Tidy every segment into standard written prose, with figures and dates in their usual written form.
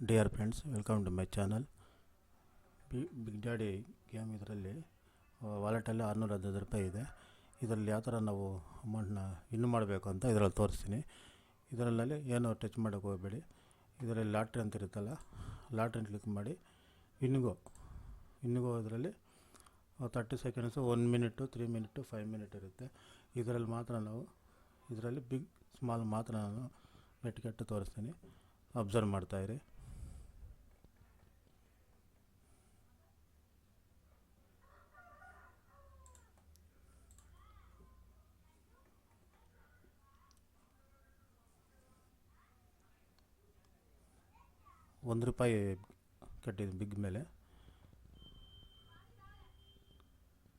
Dear friends, welcome to my channel. Big daddy game ಇದರಲ್ಲಿ ವಾಲೆಟಲ್ಲಿ 615 ರೂಪಾಯಿ ಇದೆ. ಇದರಲ್ಲಿ ಯಾವ ಥರ ನಾವು ಅಮೌಂಟ್ನ ಇನ್ನು ಮಾಡಬೇಕು ಅಂತ ಇದರಲ್ಲಿ ತೋರಿಸ್ತೀನಿ. ಇದರಲ್ಲಿ ಏನು ಟಚ್ ಮಾಡೋಕ್ಕೆ ಹೋಗಬೇಡಿ. ಇದರಲ್ಲಿ ಲಾಟ್ರಿ ಅಂತ ಇರುತ್ತಲ್ಲ, ಲಾಟ್ರಿನ ಕ್ಲಿಕ್ ಮಾಡಿ ಇನ್ನಿಗೋ ಇದರಲ್ಲಿ 30 ಸೆಕೆಂಡ್ಸು, 1 ಮಿನಿಟು, 3 ಮಿನಿಟು, 5 ಮಿನಿಟ್ ಇರುತ್ತೆ. ಇದರಲ್ಲಿ ಮಾತ್ರ ನಾವು ಬಿಗ್ ಸ್ಮಾಲ್ ಮಾತ್ರ ನಾನು ಬೆಟ್ ತೋರಿಸ್ತೀನಿ. ಅಬ್ಸರ್ವ್ ಮಾಡ್ತಾಯಿರಿ. ₹1 ಕಟ್ಟಿದ್ದೀನಿ ಬಿಗ್ ಮೇಲೆ,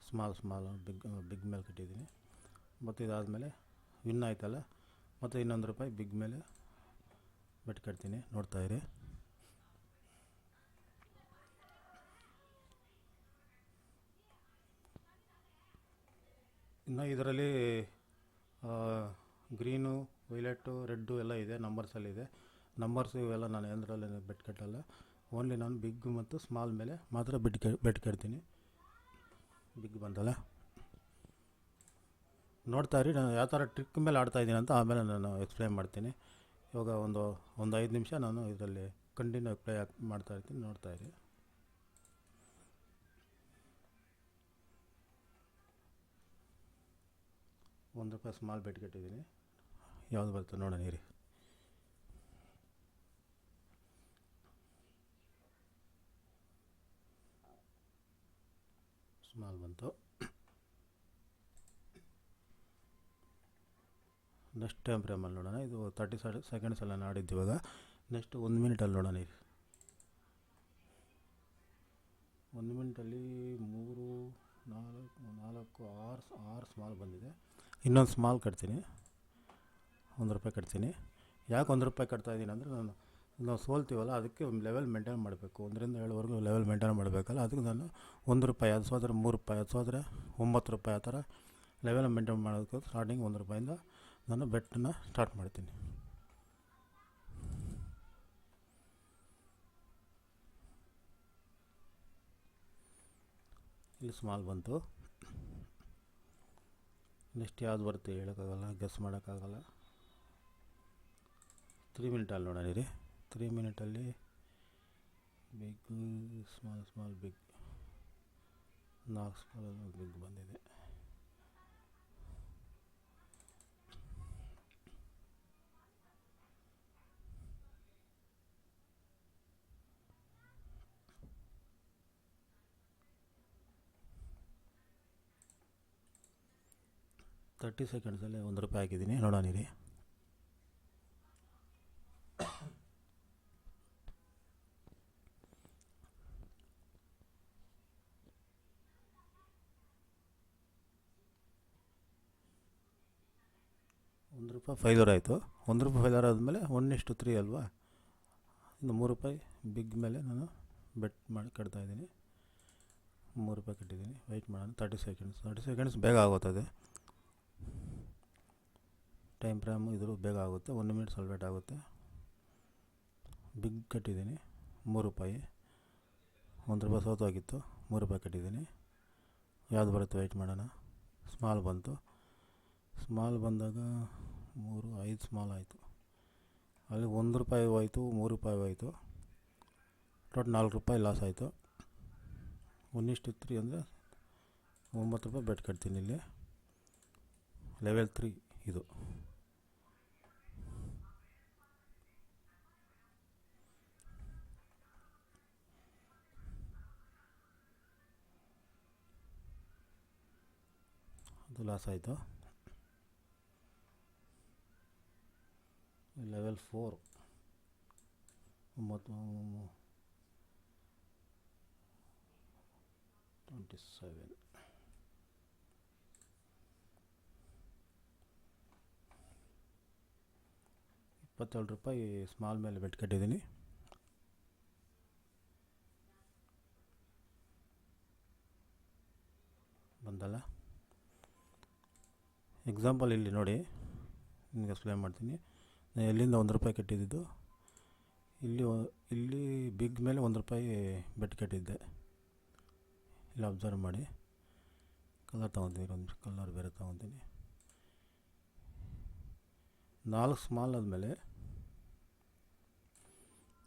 ಸ್ಮಾಲ್ ಬಿಗ್ ಮೇಲೆ ಕಟ್ಟಿದ್ದೀನಿ. ಮತ್ತು ಇದಾದಮೇಲೆ ವಿನ್ ಆಯ್ತಲ್ಲ, ಮತ್ತು ₹1 ಬಿಗ್ ಮೇಲೆ ಬೆಟ್ ಕಟ್ತೀನಿ. ನೋಡ್ತಾಯಿರಿ. ಇನ್ನು ಇದರಲ್ಲಿ ಗ್ರೀನು, ವೈಲೆಟು, ರೆಡ್ಡು ಎಲ್ಲ ಇದೆ, ನಂಬರ್ಸಲ್ಲಿದೆ. ನಂಬರ್ಸು ಇವೆಲ್ಲ ನಾನು ಏನರಲ್ಲಿ ಬೆಟ್ ಕಟ್ಟಲ್ಲ. ಓನ್ಲಿ ನಾನು ಬಿಗ್ ಮತ್ತು ಸ್ಮಾಲ್ ಮೇಲೆ ಮಾತ್ರ ಬೆಟ್ ಕಟ್ತೀನಿ. ಬಿಗ್ ಬಂದಲ್ಲ, ನೋಡ್ತಾ ಇರಿ. ನಾನು ಯಾವ ಥರ ಟ್ರಿಕ್ ಮೇಲೆ ಆಡ್ತಾಯಿದ್ದೀನಿ ಅಂತ ಆಮೇಲೆ ನಾನು ಎಕ್ಸ್ಪ್ಲೈನ್ ಮಾಡ್ತೀನಿ. ಇವಾಗ ಒಂದು 5 ನಿಮಿಷ ನಾನು ಇದರಲ್ಲಿ ಕಂಟಿನ್ಯೂ ಪ್ಲೇ ಮಾಡ್ತಾಯಿರ್ತೀನಿ. ನೋಡ್ತಾಯಿರಿ. ₹1 ಸ್ಮಾಲ್ ಬೆಟ್ ಕಟ್ಟಿದ್ದೀನಿ. ಯಾವುದು ಬರುತ್ತೆ ನೋಡೋಣ ಇರಿ. ಸ್ಮಾಲ್ ಬಂತು. ನೆಕ್ಸ್ಟ್ ಟೈಮ್ ಫ್ರೇಮಲ್ಲಿ ನೋಡೋಣ. ಇದು 30 ಸೆಕೆಂಡ್ಸ್ ಎಲ್ಲ ಆಡಿದ್ದು. ಇವಾಗ ನೆಕ್ಸ್ಟ್ 1 ಮಿನಿಟಲ್ಲಿ ನೋಡೋಣ ಇರಿ. 1 ಮಿನಿಟಲ್ಲಿ 3, 4, 6 ಸ್ಮಾಲ್ ಬಂದಿದೆ. ಇನ್ನೊಂದು ಸ್ಮಾಲ್ ಕಟ್ತೀನಿ. ₹1 ಕಟ್ತೀನಿ. ಯಾಕೆ ₹1 ಕಟ್ತಾಯಿದ್ದೀನಿ ಅಂದರೆ, ನಾವು ಸೋಲ್ತೀವಲ್ಲ, ಅದಕ್ಕೆ ಒಂದು ಲೆವೆಲ್ ಮೇಂಟೈನ್ ಮಾಡಬೇಕು. 1ರಿಂದ 7ವರೆಗೂ ಲೆವೆಲ್ ಮೇಂಟೈನ್ ಮಾಡಬೇಕಲ್ಲ, ಅದಕ್ಕೆ ನಾನು ₹1, ಅದು ಸೋದರೆ ₹3, ಅದು ಸೋದರೆ ₹9, ಆ ಥರ ಲೆವೆಲ್ ಮೇಂಟೈನ್ ಮಾಡೋದಕ್ಕೆ ಸ್ಟಾರ್ಟಿಂಗ್ ₹1ಇಂದ ನಾನು ಬೆಟ್ಟನ್ನು ಸ್ಟಾರ್ಟ್ ಮಾಡ್ತೀನಿ. ಇಲ್ಲಿ ಸ್ಮಾಲ್ ಬಂತು. ನೆಕ್ಸ್ಟ್ ಯಾವ್ದು ಬರುತ್ತೆ ಹೇಳೋಕ್ಕಾಗಲ್ಲ, ಗೆಸ್ ಮಾಡೋಕ್ಕಾಗಲ್ಲ. 3 ಮಿನಿಟಲ್ಲಿ ನೋಡೋಣ ರೀ. 3 ಮಿನಿಟಲ್ಲಿ big, small big, 4 small big ಬಂದಿದೆ. ₹30 ಸೆಕೆಂಡ್ಸಲ್ಲಿ ₹1 ಹಾಕಿದ್ದೀನಿ. ನೋಡೋಣ ರೀ. ₹1 ಫೈಲರ್ ಆಯಿತು. ₹1 ಫೈಲರ್ ಆದಮೇಲೆ 1:3 ಅಲ್ವಾ, ಇನ್ನು ₹3 ಬಿಗ್ ಮೇಲೆ ನಾನು ಬೆಟ್ ಮಾಡಿ ಕಟ್ತಾಯಿದ್ದೀನಿ. ₹3 ಕಟ್ಟಿದ್ದೀನಿ. ವೆಯ್ಟ್ ಮಾಡೋಣ. 30 ಸೆಕೆಂಡ್ಸ್ ಬೇಗ ಆಗುತ್ತದೆ. ಟೈಮ್ ಫ್ರೇಮು ಇದ್ರೂ ಬೇಗ ಆಗುತ್ತೆ. 1 ಮಿನಿಟ್ ಸ್ವಲ್ಪ ಲೇಟ್ ಆಗುತ್ತೆ. ಬಿಗ್ ಕಟ್ಟಿದ್ದೀನಿ ₹3. ₹1 ಸೋತೋಗಿತ್ತು. ₹3 ಕಟ್ಟಿದ್ದೀನಿ. ಯಾವುದು ಬರುತ್ತೆ ವೆಯ್ಟ್ ಮಾಡೋಣ. ಸ್ಮಾಲ್ ಬಂತು. ಸ್ಮಾಲ್ ಬಂದಾಗ 5 ಸ್ಮಾಲ್ ಆಯಿತು. ಅಲ್ಲಿ ₹1 ಹೋಯಿತು, ₹3 ಹೋಯಿತು. ಟೋಟಲ್ ₹4 ಲಾಸ್ ಆಯಿತು. 1:3 ಅಂದರೆ ₹9 ಬೆಟ್ ಕಟ್ತೀನಿ. ಇಲ್ಲಿ ಲೆವೆಲ್ 3 ಇದು. ಅದು ಲಾಸ್ ಆಯಿತು. ಲೆವೆಲ್ 4 27. ₹27 ಸ್ಮಾಲ್ ಮೇಲೆ ಬೆಟ್ ಕಟ್ಟಿದ್ದೀನಿ. ಬಂದಲ್ಲ. ಎಕ್ಸಾಂಪಲ್ ಇಲ್ಲಿ ನೋಡಿ, ನಿಮಗೆ ಎಕ್ಸ್ಪ್ಲೇನ್ ಮಾಡ್ತೀನಿ. ನಾನು ಎಲ್ಲಿಂದ ₹1 ಕಟ್ಟಿದ್ದು, ಇಲ್ಲಿ ಬಿಗ್ ಮೇಲೆ ₹1 ಬೆಟ್ ಕಟ್ಟಿದ್ದೆ. ಇಲ್ಲಿ ಅಬ್ಸರ್ವ್ ಮಾಡಿ. ಕಲರ್ ತೊಗೊತೀನಿ, ಒಂದು ಕಲರ್ ಬೇರೆ ತೊಗೊತೀನಿ. 4 ಸ್ಮಾಲ್ ಆದಮೇಲೆ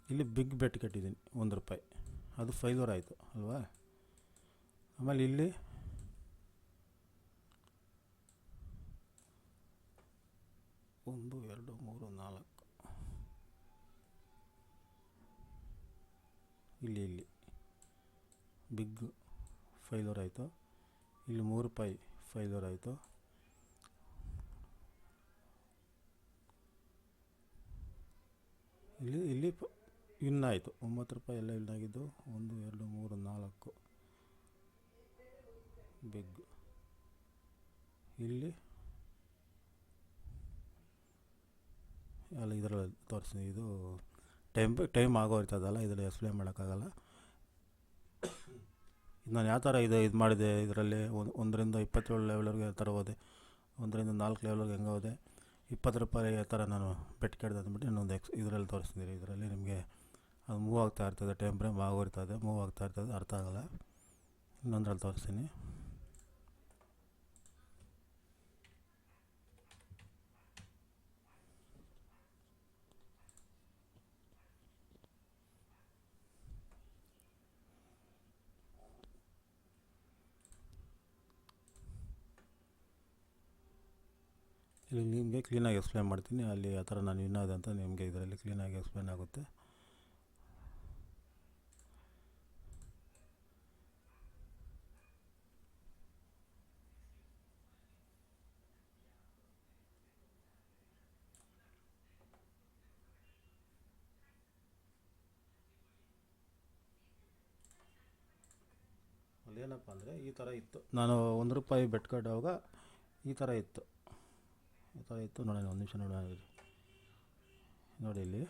ಇಲ್ಲಿ ಬಿಗ್ ಬೆಟ್ ಕಟ್ಟಿದ್ದೀನಿ ₹1, ಅದು ಫೈಲೂರ್ ಆಯಿತು ಅಲ್ವಾ. ಆಮೇಲೆ ಇಲ್ಲಿ ಒಂದು ಎರಡು ಮೂರು ನಾಲ್ಕು, ಇಲ್ಲಿ ಬಿಗ್ ಫೈಲೂರ್ ಆಯಿತು. ಇಲ್ಲಿ ₹3 ಫೈಲೂರ್ ಆಯಿತು. ಇಲ್ಲಿ ವಿನ್ ಆಯಿತು. ₹9 ಎಲ್ಲ ವಿನ್ ಆಗಿದ್ದು. 1 2 3 4 ಬಿಗ್. ಇಲ್ಲಿ ಅಲ್ಲ, ಇದರಲ್ಲಿ ತೋರಿಸಿ. ಇದು ಟೈಮ್ ಆಗೋರ್ತದಲ್ಲ, ಇದರಲ್ಲಿ ಎಕ್ಸ್ಪ್ಲೇನ್ ಮಾಡೋಕ್ಕಾಗಲ್ಲ. ನಾನು ಯಾವ ಥರ ಇದು ಮಾಡಿದೆ, ಇದರಲ್ಲಿ 1ರಿಂದ 27 ಲೆವೆಲ್ವರೆಗೆ ಯಾವ ಥರ ಹೋದೆ, 1ರಿಂದ 4 ಲೆವೆಲ್ವರೆಗೆ ಹೆಂಗೆ ಹೋದೆ, ₹20 ಯಾವ ಥರ ನಾನು ಬೆಟ್ ಕೆಡ್ದು ಅಂದ್ಬಿಟ್ಟು ಇನ್ನೊಂದು ಇದರಲ್ಲಿ ತೋರಿಸ್ತೀನಿ. ಇದರಲ್ಲಿ ನಿಮಗೆ ಅದು ಮೂವ್ ಆಗ್ತಾ ಇರ್ತದೆ, ಟೈಮ್ ಫ್ರೇಮ್ ಆಗೋರ್ತದೆ, ಮೂವ್ ಆಗ್ತಾ ಇರ್ತದೆ, ಅರ್ಥ ಆಗೋಲ್ಲ. ಇನ್ನೊಂದ್ರಲ್ಲಿ ತೋರಿಸ್ತೀನಿ. ಇಲ್ಲಿ ನಿಮಗೆ ಕ್ಲೀನಾಗಿ ಎಕ್ಸ್ಪ್ಲೇನ್ ಮಾಡ್ತೀನಿ. ಅಲ್ಲಿ ಆ ಥರ ನಾನು ವಿನ್ ಆದೆ ಅಂತ ನಿಮಗೆ ಇದರಲ್ಲಿ ಕ್ಲೀನಾಗಿ ಎಕ್ಸ್ಪ್ಲೇನ್ ಆಗುತ್ತೆ. ಅಲ್ಲೇನಪ್ಪ ಅಂದರೆ ಈ ಥರ ಇತ್ತು. ನಾನು ₹1 ಬೆಟ್ ಕಟ್ಟುವಾಗ ಈ ಥರ ಇತ್ತು ನೋಡಿ. ಒಂದು ನಿಮಿಷ ನೋಡಿ ಇಲ್ಲಿ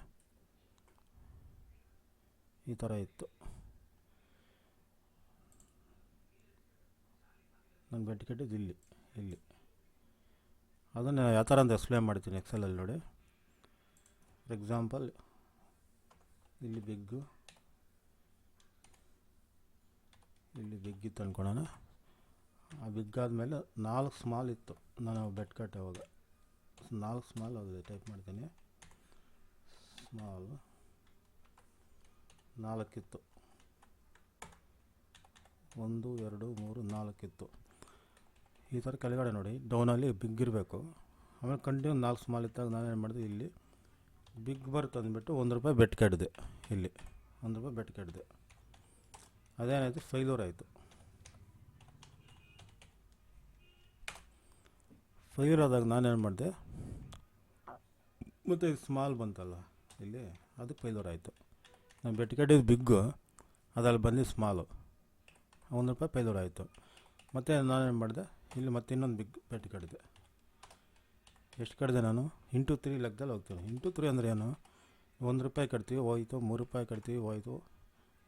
ಈ ಥರ ಇತ್ತು. ನಾನು ಬೆಟ್ ಕಟ್ಟಿದ್ದು ಇಲ್ಲಿ ಅದನ್ನು ಯಾವ ಥರ ಅಂತ ಎಕ್ಸ್ಪ್ಲೇನ್ ಮಾಡ್ತೀನಿ ಎಕ್ಸೆಲಲ್ಲಿ ನೋಡಿ. ಫಾರ್ ಎಕ್ಸಾಂಪಲ್ ಇಲ್ಲಿ ಬಿಗ್ ಇತ್ತು ಅಂದ್ಕೊಳ್ಳೋಣ. ಆ ಬಿಗ್ ಆದಮೇಲೆ 4 ಸ್ಮಾಲ್ ಇತ್ತು. ನಾನು ಬೆಟ್ ಕಟ್ಟುವಾಗ 4 ಸ್ಮಾಲ್ ಅದು ಟೈಪ್ ಮಾಡ್ತೀನಿ. ಸ್ಮಾಲ್ 4 ಇತ್ತು. 1 2 3 4 ಇತ್ತು. ಈ ಥರ ಕೆಳಗಡೆ ನೋಡಿ, ಡೌನಲ್ಲಿ ಬಿಗ್ ಇರಬೇಕು. ಆಮೇಲೆ ಕಂಟಿನ್ಯೂ 4 ಸ್ಮಾಲ್ ಇದ್ದಾಗ ನಾನೇನು ಮಾಡಿದೆ, ಇಲ್ಲಿ ಬಿಗ್ ಬರುತ್ತೆ ಅಂದ್ಬಿಟ್ಟು ₹1 ಬೆಟ್ ಕಟ್ಟಿದೆ. ಇಲ್ಲಿ ₹1 ಬೆಟ್ ಕಟ್ಟಿದೆ. ಅದೇನಾಯಿತು, ಫೈಲೂರ್ ಆಯಿತು. ಫೈಲೂರ್ ಆದಾಗ ನಾನೇನು ಮಾಡಿದೆ, ಮತ್ತು ಸ್ಮಾಲ್ ಬಂತಲ್ಲ ಇಲ್ಲಿ, ಅದು ಫೈಲೂರ್ ಆಯಿತು. ನಾನು ಬೆಟ್ ಕಟ್ಟಿದ್ದು ಬಿಗ್ಗು, ಅದಲ್ಲಿ ಬಂದು ಸ್ಮಾಲು, ₹1 ಫೈಲೂರ್ ಆಯಿತು. ಮತ್ತು ನಾನೇನು ಮಾಡಿದೆ, ಇಲ್ಲಿ ಮತ್ತೆ ಇನ್ನೊಂದು ಬಿಗ್ ಬೆಟ್ ಕಟ್ಟಿದೆ. ಎಷ್ಟು ಕಟ್ಟಿದೆ ನಾನು? ಇಂಟು 3 ಲೆಕ್ಕದಲ್ಲಿ ಹೋಗ್ತೀನಿ. ಇಂಟು 3 ಅಂದರೆ ಏನು? ₹1 ಕಟ್ತೀವಿ ಹೋಯಿತು, ₹3 ಕಟ್ತೀವಿ ಹೋಯಿತು,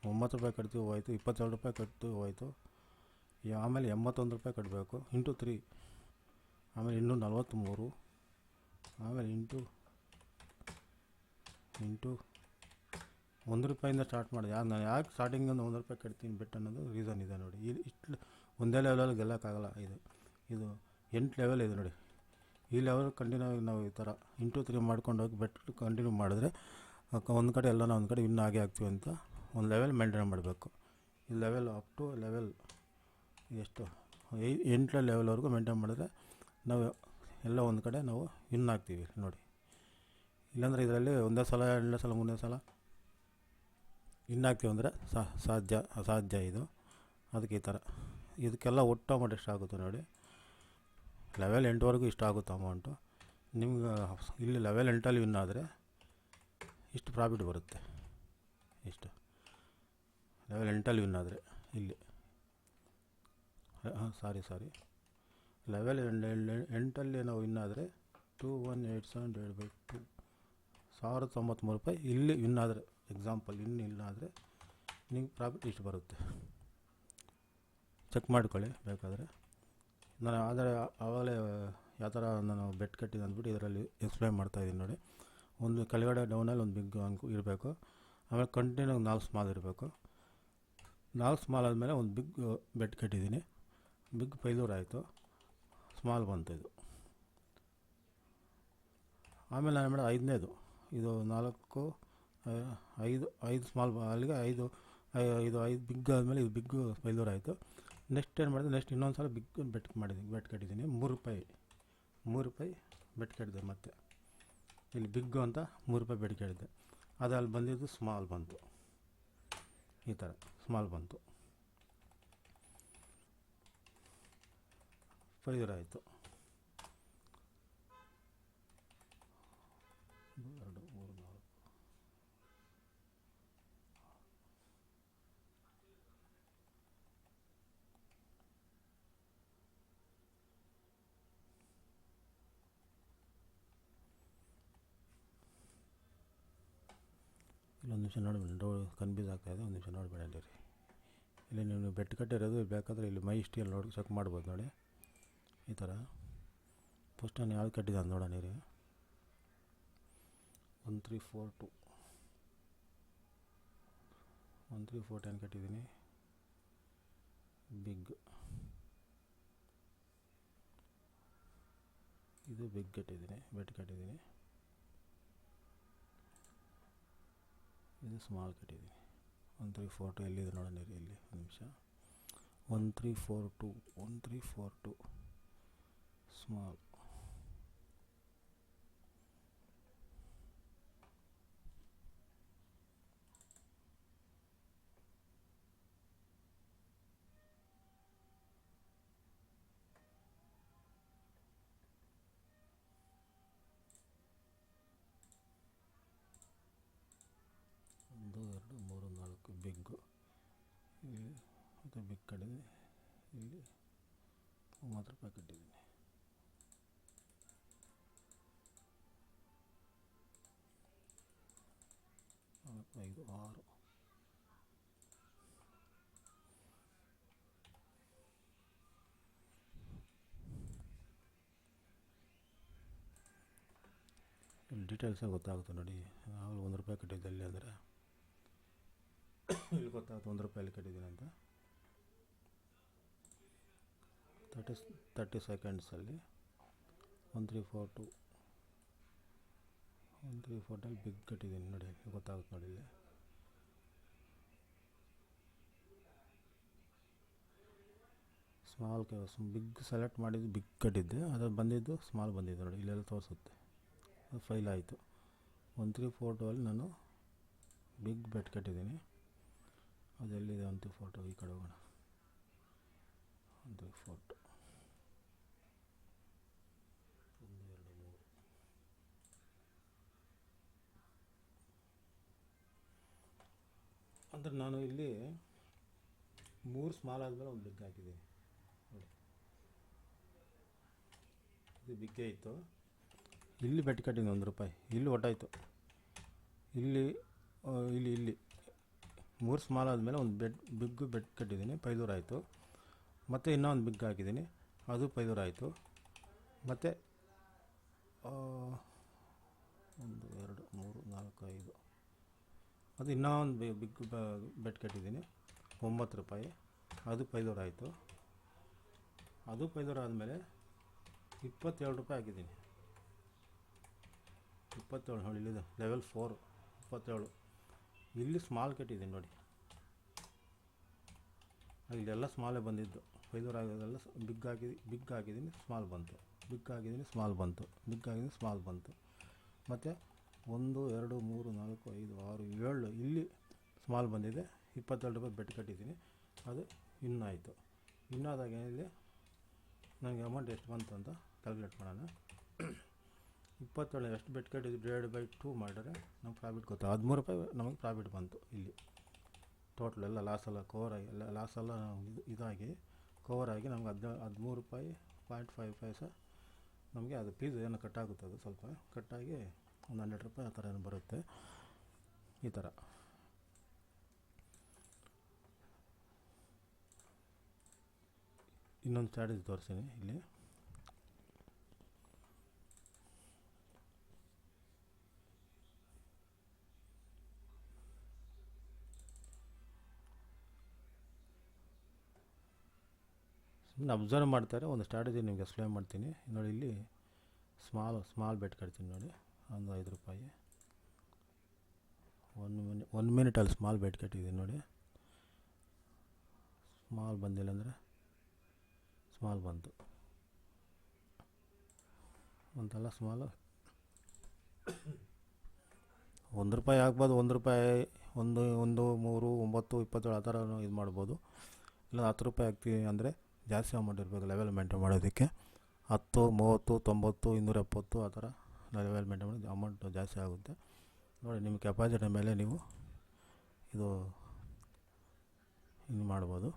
₹9 ಕಟ್ತೀವಿ ಹೋಯಿತು, ₹22 ಕಟ್ತೀವಿ ಹೋಯಿತು. ಆಮೇಲೆ ₹81 ಕಟ್ಟಬೇಕು. ಇಂಟು 3, ಆಮೇಲೆ ಇನ್ನೂ 43, ಆಮೇಲೆ ಇಂಟು ₹1 ಸ್ಟಾರ್ಟ್ ಮಾಡಿದೆ. ನಾನು ಯಾಕೆ ಸ್ಟಾರ್ಟಿಂಗಿಂದ ₹1 ಕಟ್ತೀನಿ ಬೆಟ್ ಅನ್ನೋದು ರೀಸನ್ ಇದೆ ನೋಡಿ. ಇಷ್ಟು ಒಂದೇ ಲೆವೆಲಲ್ಲಿ ಗೆಲ್ಲಕ್ಕಾಗಲ್ಲ. ಇದು 8 ಲೆವೆಲ್ ಇದೆ ನೋಡಿ. ಈ ಲೆವೆಲ್ ಕಂಟಿನ್ಯೂ ಆಗಿ ನಾವು ಈ ಥರ ಇಂಟು 3 ಮಾಡ್ಕೊಂಡು ಹೋಗಿ ಬೆಟ್ ಕಂಟಿನ್ಯೂ ಮಾಡಿದ್ರೆ ಒಂದು ಕಡೆ ಎಲ್ಲನೂ ಒಂದು ಕಡೆ ವಿನ್ ಆಗೇ ಆಗ್ತೀವಿ ಅಂತ ಒಂದು ಲೆವೆಲ್ ಮೇಂಟೈನ್ ಮಾಡಬೇಕು. ಈ ಲೆವೆಲ್ ಅಪ್ ಟು ಲೆವೆಲ್ ಎಷ್ಟು 8 ಲೆವೆಲ್ವರೆಗೂ ಮೇಂಟೈನ್ ಮಾಡಿದ್ರೆ ನಾವು ಎಲ್ಲ ಒಂದು ಕಡೆ ನಾವು ವಿನ್ ಆಗ್ತೀವಿ ನೋಡಿ. ಇಲ್ಲಾಂದರೆ ಇದರಲ್ಲಿ ಒಂದೇ ಸಲ, ಎರಡನೇ ಸಲ, ಮೂರನೇ ಸಲ ವಿನ್ ಆಗ್ತೀವಿ ಅಂದರೆ ಅಸಾಧ್ಯ ಇದು. ಅದಕ್ಕೆ ಈ ಥರ ಇದಕ್ಕೆಲ್ಲ ಒಟ್ಟು ಅಮೌಂಟ್ ಎಷ್ಟಾಗುತ್ತೆ ನೋಡಿ. ಲೆವೆಲ್ 8ವರೆಗೂ ಇಷ್ಟ ಆಗುತ್ತೆ ಅಮೌಂಟು. ನಿಮ್ಗೆ ಇಲ್ಲಿ ಲೆವೆಲ್ 8ಅಲ್ಲಿ ವಿನ್ ಆದರೆ ಇಷ್ಟು ಪ್ರಾಫಿಟ್ ಬರುತ್ತೆ. ಇಷ್ಟು ಲೆವೆಲ್ 8ಅಲ್ಲಿ ವಿನ್ ಆದರೆ ಇಲ್ಲಿ ಸಾರಿ ಲೆವೆಲ್ 8ಅಲ್ಲಿ ನಾವು ವಿನ್ ಆದರೆ 2187/2 ₹1,093 ಇಲ್ಲಿ ವಿನ್ ಆದರೆ, ಎಕ್ಸಾಂಪಲ್ ಇಲ್ಲ ಆದರೆ ನಿಮ್ಗೆ ಪ್ರಾಫಿಟ್ ಇಷ್ಟು ಬರುತ್ತೆ. ಚೆಕ್ ಮಾಡ್ಕೊಳ್ಳಿ ಬೇಕಾದರೆ. ನಾನು ಆದರೆ ಆವಾಗಲೇ ಯಾವ ಥರ ನಾನು ಬೆಟ್ ಕಟ್ಟಿದ್ದು ಅಂದ್ಬಿಟ್ಟು ಇದರಲ್ಲಿ ಎಕ್ಸ್ಪ್ಲೈನ್ ಮಾಡ್ತಾಯಿದ್ದೀನಿ ನೋಡಿ. ಒಂದು ಕೆಳಗಡೆ ಡೌನಲ್ಲಿ ಒಂದು ಬಿಗ್ ಇರಬೇಕು. ಆಮೇಲೆ ಕಂಟಿನ್ಯೂ 4 ಸ್ಮಾಲ್ ಇರಬೇಕು. 4 ಸ್ಮಾಲ್ ಆದಮೇಲೆ ಒಂದು ಬಿಗ್ ಬೆಡ್ ಕಟ್ಟಿದ್ದೀನಿ. ಬಿಗ್ ಫೈಲ್ಯೂರ್ ಆಯಿತು, ಸ್ಮಾಲ್ ಬಂತು ಇದು. ಆಮೇಲೆ ನಾನು ಮಾಡೋದು 5ನೇದು, ಇದು 4 5 ಸ್ಮಾಲ್, ಅಲ್ಲಿಗೆ 5 ಬಿಗ್ ಆದಮೇಲೆ ಇದು ಬಿಗ್ ಫೈಲ್ಯೂರ್ ಆಯಿತು. ನೆಕ್ಸ್ಟ್ ಏನು ಮಾಡಿದೆ, ನೆಕ್ಸ್ಟ್ ಇನ್ನೊಂದು ಸಲ ಬಿಗ್ ಬೆಟ್ ಕಟ್ಟಿದ್ದೀನಿ. ₹3 ಬೆಟ್ ಕಟ್ಟಿದೆ. ಮತ್ತೆ ಇಲ್ಲಿ ಬಿಗ್ಗು ಅಂತ ₹3 ಬೆಟ್ ಕಟ್ಟಿದ್ದೆ. ಅದು ಅಲ್ಲಿ ಬಂದಿದ್ದು ಸ್ಮಾಲ್ ಬಂತು, ಈ ಥರ ಸ್ಮಾಲ್ ಬಂತು, ಫೈಲ್ಯೂರ್ ಆಯಿತು. 1 2 3 4 ಇಲ್ಲೊಂದು ನಿಮಿಷ ನೋಡಿಬಿಡಿ, ಕನ್ಫ್ಯೂಸ್ ಆಗ್ತಾಯಿದೆ. ಒಂದು ನಿಮಿಷ ನೋಡಿಬೇಡ ರೀ. ಇಲ್ಲಿ ನೀವು ಬೆಟ್ ಕಟ್ಟಿರೋದು ಬೇಕಾದರೆ ಇಲ್ಲಿ ಮೈ ಹಿಸ್ಟ್ರಿಯಲ್ಲಿ ನೋಡಿ ಚೆಕ್ ಮಾಡ್ಬೋದು ನೋಡಿ. ಈ ಥರ ಫಸ್ಟ್ ನಾನು ಯಾವ್ದು ಕಟ್ಟಿದೆ ಅಂತ ನೋಡೋಣ ರೀ. 1 3 4 2 1 3 4 10 ಕಟ್ಟಿದ್ದೀನಿ. ಬಿಗ್, ಇದು ಬಿಗ್ ಕಟ್ಟಿದ್ದೀನಿ, ಬೆಟ್ ಕಟ್ಟಿದ್ದೀನಿ. ಇದು ಸ್ಮಾಲ್ ಕಟ್ಟಿದ್ದೀನಿ. 1 3 4 2 ಎಲ್ಲಿದೆ ನೋಡೋಣ ರೀ. ಇಲ್ಲಿ ಒಂದು ನಿಮಿಷ. 1 3 4 2 1 3 4 2 ಸ್ಮಾಲ್. ಒಂದು 2 3 4 ಬಿಗ್ಗು, ಇಲ್ಲಿ ಮತ್ತು ಬಿಗ್ ಕಟ್ಟಿದೆ. ಇಲ್ಲಿ ₹30 ಕಟ್ಟಿದ್ದೀನಿ. 4 5 6 ಇಲ್ಲಿ ಡೀಟೇಲ್ಸಾಗಿ ಗೊತ್ತಾಗುತ್ತೆ ನೋಡಿ. ನಾವು ₹1 ಕಟ್ಟಿದ್ದೆ ಅಲ್ಲಿ ಅಂದರೆ ಇಲ್ಲಿ ಗೊತ್ತಾಗುತ್ತೆ ₹1 ಕಟ್ಟಿದ್ದೀನಿ ಅಂತ. 30 ಸೆಕೆಂಡ್ಸಲ್ಲಿ 1 3 4 2 1 3 4 2 ಬಿಗ್ ಕಟ್ಟಿದ್ದೀನಿ ನೋಡಿ. ಗೊತ್ತಾಗುತ್ತೆ ನೋಡಿ. ಇಲ್ಲಿ ಸ್ಮಾಲ್ ಬಿಗ್ ಸೆಲೆಕ್ಟ್ ಮಾಡಿದ್ದು ಬಿಗ್ ಕಟ್ಟಿದ್ದೆ, ಅದ್ರಲ್ಲಿ ಬಂದಿದ್ದು ಸ್ಮಾಲ್ ಬಂದಿದ್ದು ನೋಡಿ. ಇಲ್ಲೆಲ್ಲ ತೋರಿಸುತ್ತೆ, ಅದು ಫೈಲ್ ಆಯಿತು. 1 3 4 2 ಅಲ್ಲಿ ನಾನು ಬಿಗ್ ಬೆಟ್ ಕಟ್ಟಿದ್ದೀನಿ. ಅದೆಲ್ಲಿದೆ 1 3 4 2, ಈ ಕಡೆ ಹೋಗೋಣ. 1 3 4 2 1 2 3 ಅಂದರೆ ನಾನು ಇಲ್ಲಿ 3 ಸ್ಮಾಲ್ ಆದಮೇಲೆ ಒಂದು ಬಿಗ್ ಹಾಕಿದ್ದೀನಿ ನೋಡಿ. ಇದು ಬಿಗ್ಗೇ ಇತ್ತು. ಇಲ್ಲಿ ಬೆಟ್ ಕಟ್ಟಿದ್ದೀನಿ ₹1. ಇಲ್ಲಿ ಒಟ್ಟಾಯಿತು. ಇಲ್ಲಿ ಇಲ್ಲಿ ಇಲ್ಲಿ 3 ಸ್ಮಾಲ್ ಆದಮೇಲೆ ಒಂದು ಬಿಗ್ ಬೆಟ್ ಕಟ್ಟಿದ್ದೀನಿ, ಫೈಲ್ಯೂರ್ ಆಯಿತು. ಮತ್ತು ಇನ್ನೊಂದು ಬಿಗ್ ಹಾಕಿದ್ದೀನಿ, ಅದು ಫೈಲ್ಯೂರ್ ಆಯಿತು. ಮತ್ತು 1 2 3 4 5 ಅದು ಇನ್ನೊಂದು ಬಿಗ್ ಬೆಟ್ ಕಟ್ಟಿದ್ದೀನಿ, ₹9. ಅದು ಫೈಲ್ಯೂರ್ ಆಯಿತು. ಅದು ಫೈಲ್ಯೂರ್ ಆದಮೇಲೆ ₹27 ಹಾಕಿದ್ದೀನಿ. 27 ನೋಡಿ, ಇಲ್ಲಿದೆ ಲೆವೆಲ್ 4 27. ಇಲ್ಲಿ ಸ್ಮಾಲ್ ಕಟ್ಟಿದ್ದೀನಿ ನೋಡಿ. ಇಲ್ಲೆಲ್ಲ ಸ್ಮಾಲೇ ಬಂದಿದ್ದು. ಫೈಲ್ಯೂರ್ ಆಗೋದೆಲ್ಲ ಬಿಗ್ ಹಾಕಿದ್ದೀನಿ, ಸ್ಮಾಲ್ ಬಂತು. ಬಿಗ್ ಹಾಕಿದ್ದೀನಿ, ಸ್ಮಾಲ್ ಬಂತು. ಬಿಗ್ ಹಾಕಿದ್ದೀನಿ, ಸ್ಮಾಲ್ ಬಂತು. ಮತ್ತು 1 2 3 4 5 6 7 ಇಲ್ಲಿ ಸ್ಮಾಲ್ ಬಂದಿದೆ. ₹27 ಬೆಟ್ ಕಟ್ಟಿದ್ದೀನಿ, ಅದು ಇನ್ನಾಯಿತು. ಇನ್ನಾದಾಗ ಏನಿದೆ ನನಗೆ ಅಮೌಂಟ್ ಎಷ್ಟು ಬಂತು ಅಂತ ಕ್ಯಾಲ್ಕುಲೇಟ್ ಮಾಡೋಣ. 27 ಎಷ್ಟು ಬೆಟ್ ಕಟ್ಟಿದ್ದು /2 ಮಾಡಿದ್ರೆ ನಮ್ಗೆ ಪ್ರಾಫಿಟ್ ಗೊತ್ತಾಗ ₹13 ನಮಗೆ ಪ್ರಾಫಿಟ್ ಬಂತು. ಇಲ್ಲಿ ಟೋಟಲ್ ಎಲ್ಲ ಲಾಸೆಲ್ಲ ಕವರಾಗಿ, ಎಲ್ಲ ಲಾಸೆಲ್ಲ ಇದಾಗಿ ಕವರಾಗಿ ನಮ್ಗೆ ₹13.55 ನಮಗೆ ಅದು ಫೀಸ್ ಏನೋ ಕಟ್ಟಾಗುತ್ತೆ. ಅದು ಸ್ವಲ್ಪ ಕಟ್ಟಾಗಿ ಒಂದು ₹100 ಆ ಥರ ಏನೋ ಬರುತ್ತೆ. ಈ ಥರ ಇನ್ನೊಂದು ಸ್ಟ್ರಾಟಜಿ ತೋರಿಸ್ತೀನಿ ಇಲ್ಲಿ. ಸುಮ್ಮನೆ ಅಬ್ಸರ್ವ್ ಮಾಡ್ತಾರೆ. ಒಂದು ಸ್ಟ್ರಾಟಜಿ ನಿಮ್ಗೆ ಎಕ್ಸ್ಪ್ಲೇನ್ ಮಾಡ್ತೀನಿ ನೋಡಿ. ಇಲ್ಲಿ ಸ್ಮಾಲ್ ಬೆಟ್ ಕಟ್ತೀನಿ ನೋಡಿ, ಒಂದು ₹5. 1 ಮಿನಿಟಲ್ಲಿ ಸ್ಮಾಲ್ ಬೆಟ್ ಕಟ್ಟಿದ್ದೀನಿ ನೋಡಿ. ಸ್ಮಾಲ್ ಬಂದಿಲ್ಲ ಅಂದರೆ ಸ್ಮಾಲ್ ಬಂತು ಅಂತಲ್ಲ. ಸ್ಮಾಲು ₹1 ಆಗ್ಬೋದು, ₹1 1 3 9 27 ಆ ಥರ ಇದು ಮಾಡ್ಬೋದು. ಇಲ್ಲ ₹10 ಹಾಕ್ತೀವಿ ಅಂದರೆ ಜಾಸ್ತಿ ಅಮೌಂಟ್ ಇರಬೇಕು ಲೆವೆಲ್ ಮೇಂಟೈನ್ ಮಾಡೋದಕ್ಕೆ. 10 30 90 270 ಆ ಥರ ಲೆವೆಲ್ ಮೇಂಟೈನ್ ಮಾಡಿ ಅಮೌಂಟ್ ಜಾಸ್ತಿ ಆಗುತ್ತೆ ನೋಡಿ. ನಿಮ್ಮ ಕೆಪಾಸಿಟಿ ಮೇಲೆ ನೀವು ಇದು ಮಾಡ್ಬೋದು.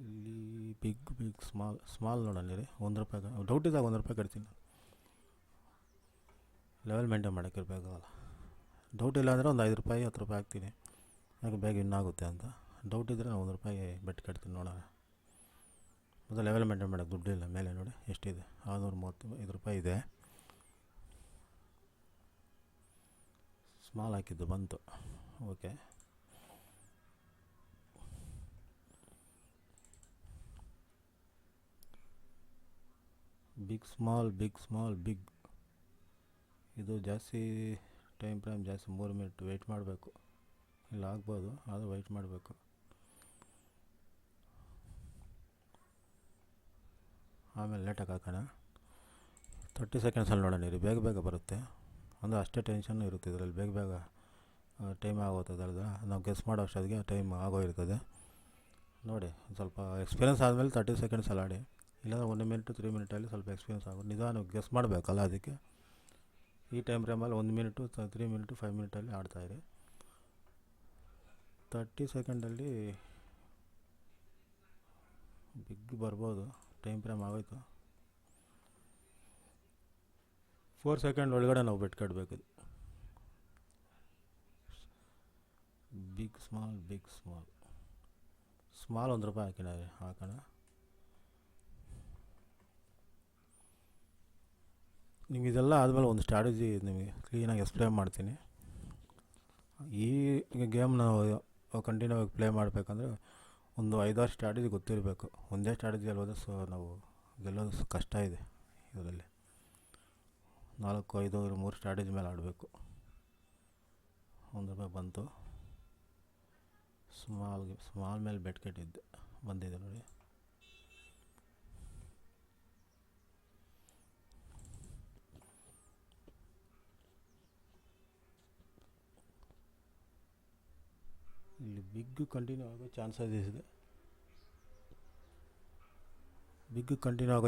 ಇಲ್ಲಿ ಬಿಗ್ ಸ್ಮಾಲ್ ನೋಡೋಣ ರೀ. ₹1 ಡೌಟ್ ಇದ್ದಾಗ ₹1 ಕಟ್ತೀನಿ. ಲೆವೆಲ್ ಮೇಂಟೈನ್ ಮಾಡೋಕ್ಕಿರ್ಬೇಕಲ್ಲ. ಡೌಟ್ ಇಲ್ಲ ಅಂದರೆ ಒಂದು ₹5 ₹10 ಹಾಕ್ತೀನಿ, ಯಾಕೆ ಬೇಗ ಇನ್ನಾಗುತ್ತೆ ಅಂತ. ಡೌಟ್ ಇದ್ದರೆ ನಾನು ₹1 ಬೆಟ್ ಕಟ್ತೀನಿ ನೋಡೋಣ. ಮತ್ತು ಲೆವೆಲ್ ಮೇಂಟೈನ್ ಮಾಡೋಕ್ಕೆ ದುಡ್ಡಿಲ್ಲ. ಮೇಲೆ ನೋಡಿ ಎಷ್ಟಿದೆ, ₹635 ಇದೆ. ಸ್ಮಾಲ್ ಹಾಕಿದ್ದು ಬಂತು. ಓಕೆ, ಬಿಗ್ ಇದು ಜಾಸ್ತಿ ಟೈಮ್ ಫ್ರೇಮ್ ಜಾಸ್ತಿ. 3 ಮಿನಿಟ್ ವೆಯ್ಟ್ ಮಾಡಬೇಕು. ಇಲ್ಲ ಆಗ್ಬೋದು, ಆದರೆ ವೆಯ್ಟ್ ಮಾಡಬೇಕು. ಆಮೇಲೆ ಲೇಟಾಗಿ ಹಾಕೋಣ. 30 ಸೆಕೆಂಡ್ಸಲ್ಲಿ ನೋಡೋಣ ರೀ. ಬೇಗ ಬರುತ್ತೆ ಅಂದರೆ ಅಷ್ಟೇ ಟೆನ್ಷನ್ ಇರುತ್ತೆ ಇದರಲ್ಲಿ. ಬೇಗ ಟೈಮ್ ಆಗೋಗ್ತದೆ ಅಲ್ವ, ನಾವು ಗೆಸ್ ಮಾಡೋ ಅಷ್ಟೊತ್ತಿಗೆ ಟೈಮ್ ಆಗೋಗಿರ್ತದೆ ನೋಡಿ. ಸ್ವಲ್ಪ ಎಕ್ಸ್ಪೀರಿಯನ್ಸ್ ಆದಮೇಲೆ 30 ಸೆಕೆಂಡ್ಸಲ್ಲಿ ಆಡಿ. ಇಲ್ಲಾಂದರೆ 1 ಮಿನಿಟ್ 3 ಮಿನಿಟಲ್ಲಿ ಸ್ವಲ್ಪ ಎಕ್ಸ್ಪೀರಿಯನ್ಸ್ ಆಗೋದು. ನಿಧಾನ ಗೆಸ್ ಮಾಡಬೇಕಲ್ಲ, ಅದಕ್ಕೆ ಈ ಟೈಮ್ ಫ್ರೇಮಲ್ಲಿ 1 ಮಿನಿಟು 3 ಮಿನಿಟು 5 ಮಿನಿಟಲ್ಲಿ ಆಡ್ತಾಯಿರಿ. 30 ಸೆಕೆಂಡಲ್ಲಿ ಬಿಗ್ ಬರ್ಬೋದು. ಟೈಮ್ ಫ್ರೇಮ್ ಆಗೋಯ್ತು. 4 ಸೆಕೆಂಡ್ ಒಳಗಡೆ ನಾವು ಬೆಟ್ ಕಟ್ಟಬೇಕು. ಬಿಗ್ ಸ್ಮಾಲ್ ₹1 ಹಾಕೋಣ. ನಿಮ್ಗೆ ಇದೆಲ್ಲ ಆದಮೇಲೆ ಒಂದು ಸ್ಟ್ರಾಟಜಿ ನಿಮಗೆ ಕ್ಲೀನಾಗಿ ಎಕ್ಸ್ಪ್ಲೇನ್ ಮಾಡ್ತೀನಿ. ಈ ಗೇಮ್ ನಾವು ಕಂಟಿನ್ಯೂ ಆಗಿ ಪ್ಲೇ ಮಾಡಬೇಕಂದ್ರೆ ಒಂದು 5-6 ಸ್ಟ್ರಾಟಜಿ ಗೊತ್ತಿರಬೇಕು. ಒಂದೇ ಸ್ಟ್ರಾಟಜಿಯಲ್ಲಿ ಹೋದರೆ ನಾವು ಗೆಲ್ಲೋದು ಕಷ್ಟ ಇದೆ ಇದರಲ್ಲಿ. 4 5 3 ಸ್ಟ್ರಾಟಜಿ ಮೇಲೆ ಆಡಬೇಕು. ₹1 ಬಂತು. ಸ್ಮಾಲ್ ಮೇಲೆ ಬೆಟ್ ಕಟ್ಟಿದ್ದೆ, ಬಂದಿದೆ ನೋಡಿ. ಇಲ್ಲಿ ಬಿಗ್ ಕಂಟಿನ್ಯೂ ಆಗೋ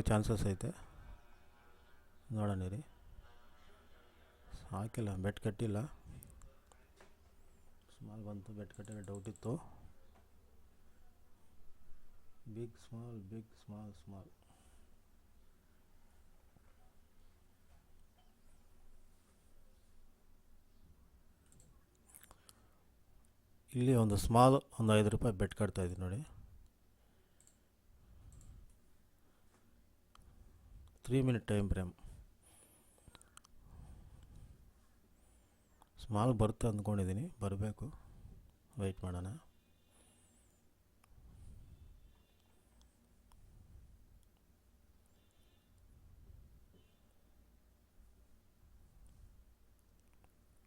ಚಾನ್ಸಸ್ ಐತೆ. ನೋಡೋಣ ರೀ. ಹಾಕಿಲ್ಲ, ಬೆಟ್ ಕಟ್ಟಿಲ್ಲ. ಸ್ಮಾಲ್ ಬಂತು, ಬೆಟ್ ಕಟ್ಟಿಲ್ಲ. ಡೌಟ್ ಇತ್ತು. ಬಿಗ್ ಸ್ಮಾಲ್ ಇಲ್ಲಿ ಒಂದು ಸ್ಮಾಲ್ ಒಂದು ₹5 ಬೆಟ್ ಕಟ್ತಾಯಿದ್ದೀನಿ ನೋಡಿ. 3 ಮಿನಿಟ್ ಟೈಮ್ ಫ್ರೇಮ್. ಸ್ಮಾಲ್ ಬರುತ್ತೆ ಅಂದ್ಕೊಂಡಿದ್ದೀನಿ, ಬರಬೇಕು. ವೆಯ್ಟ್ ಮಾಡೋಣ.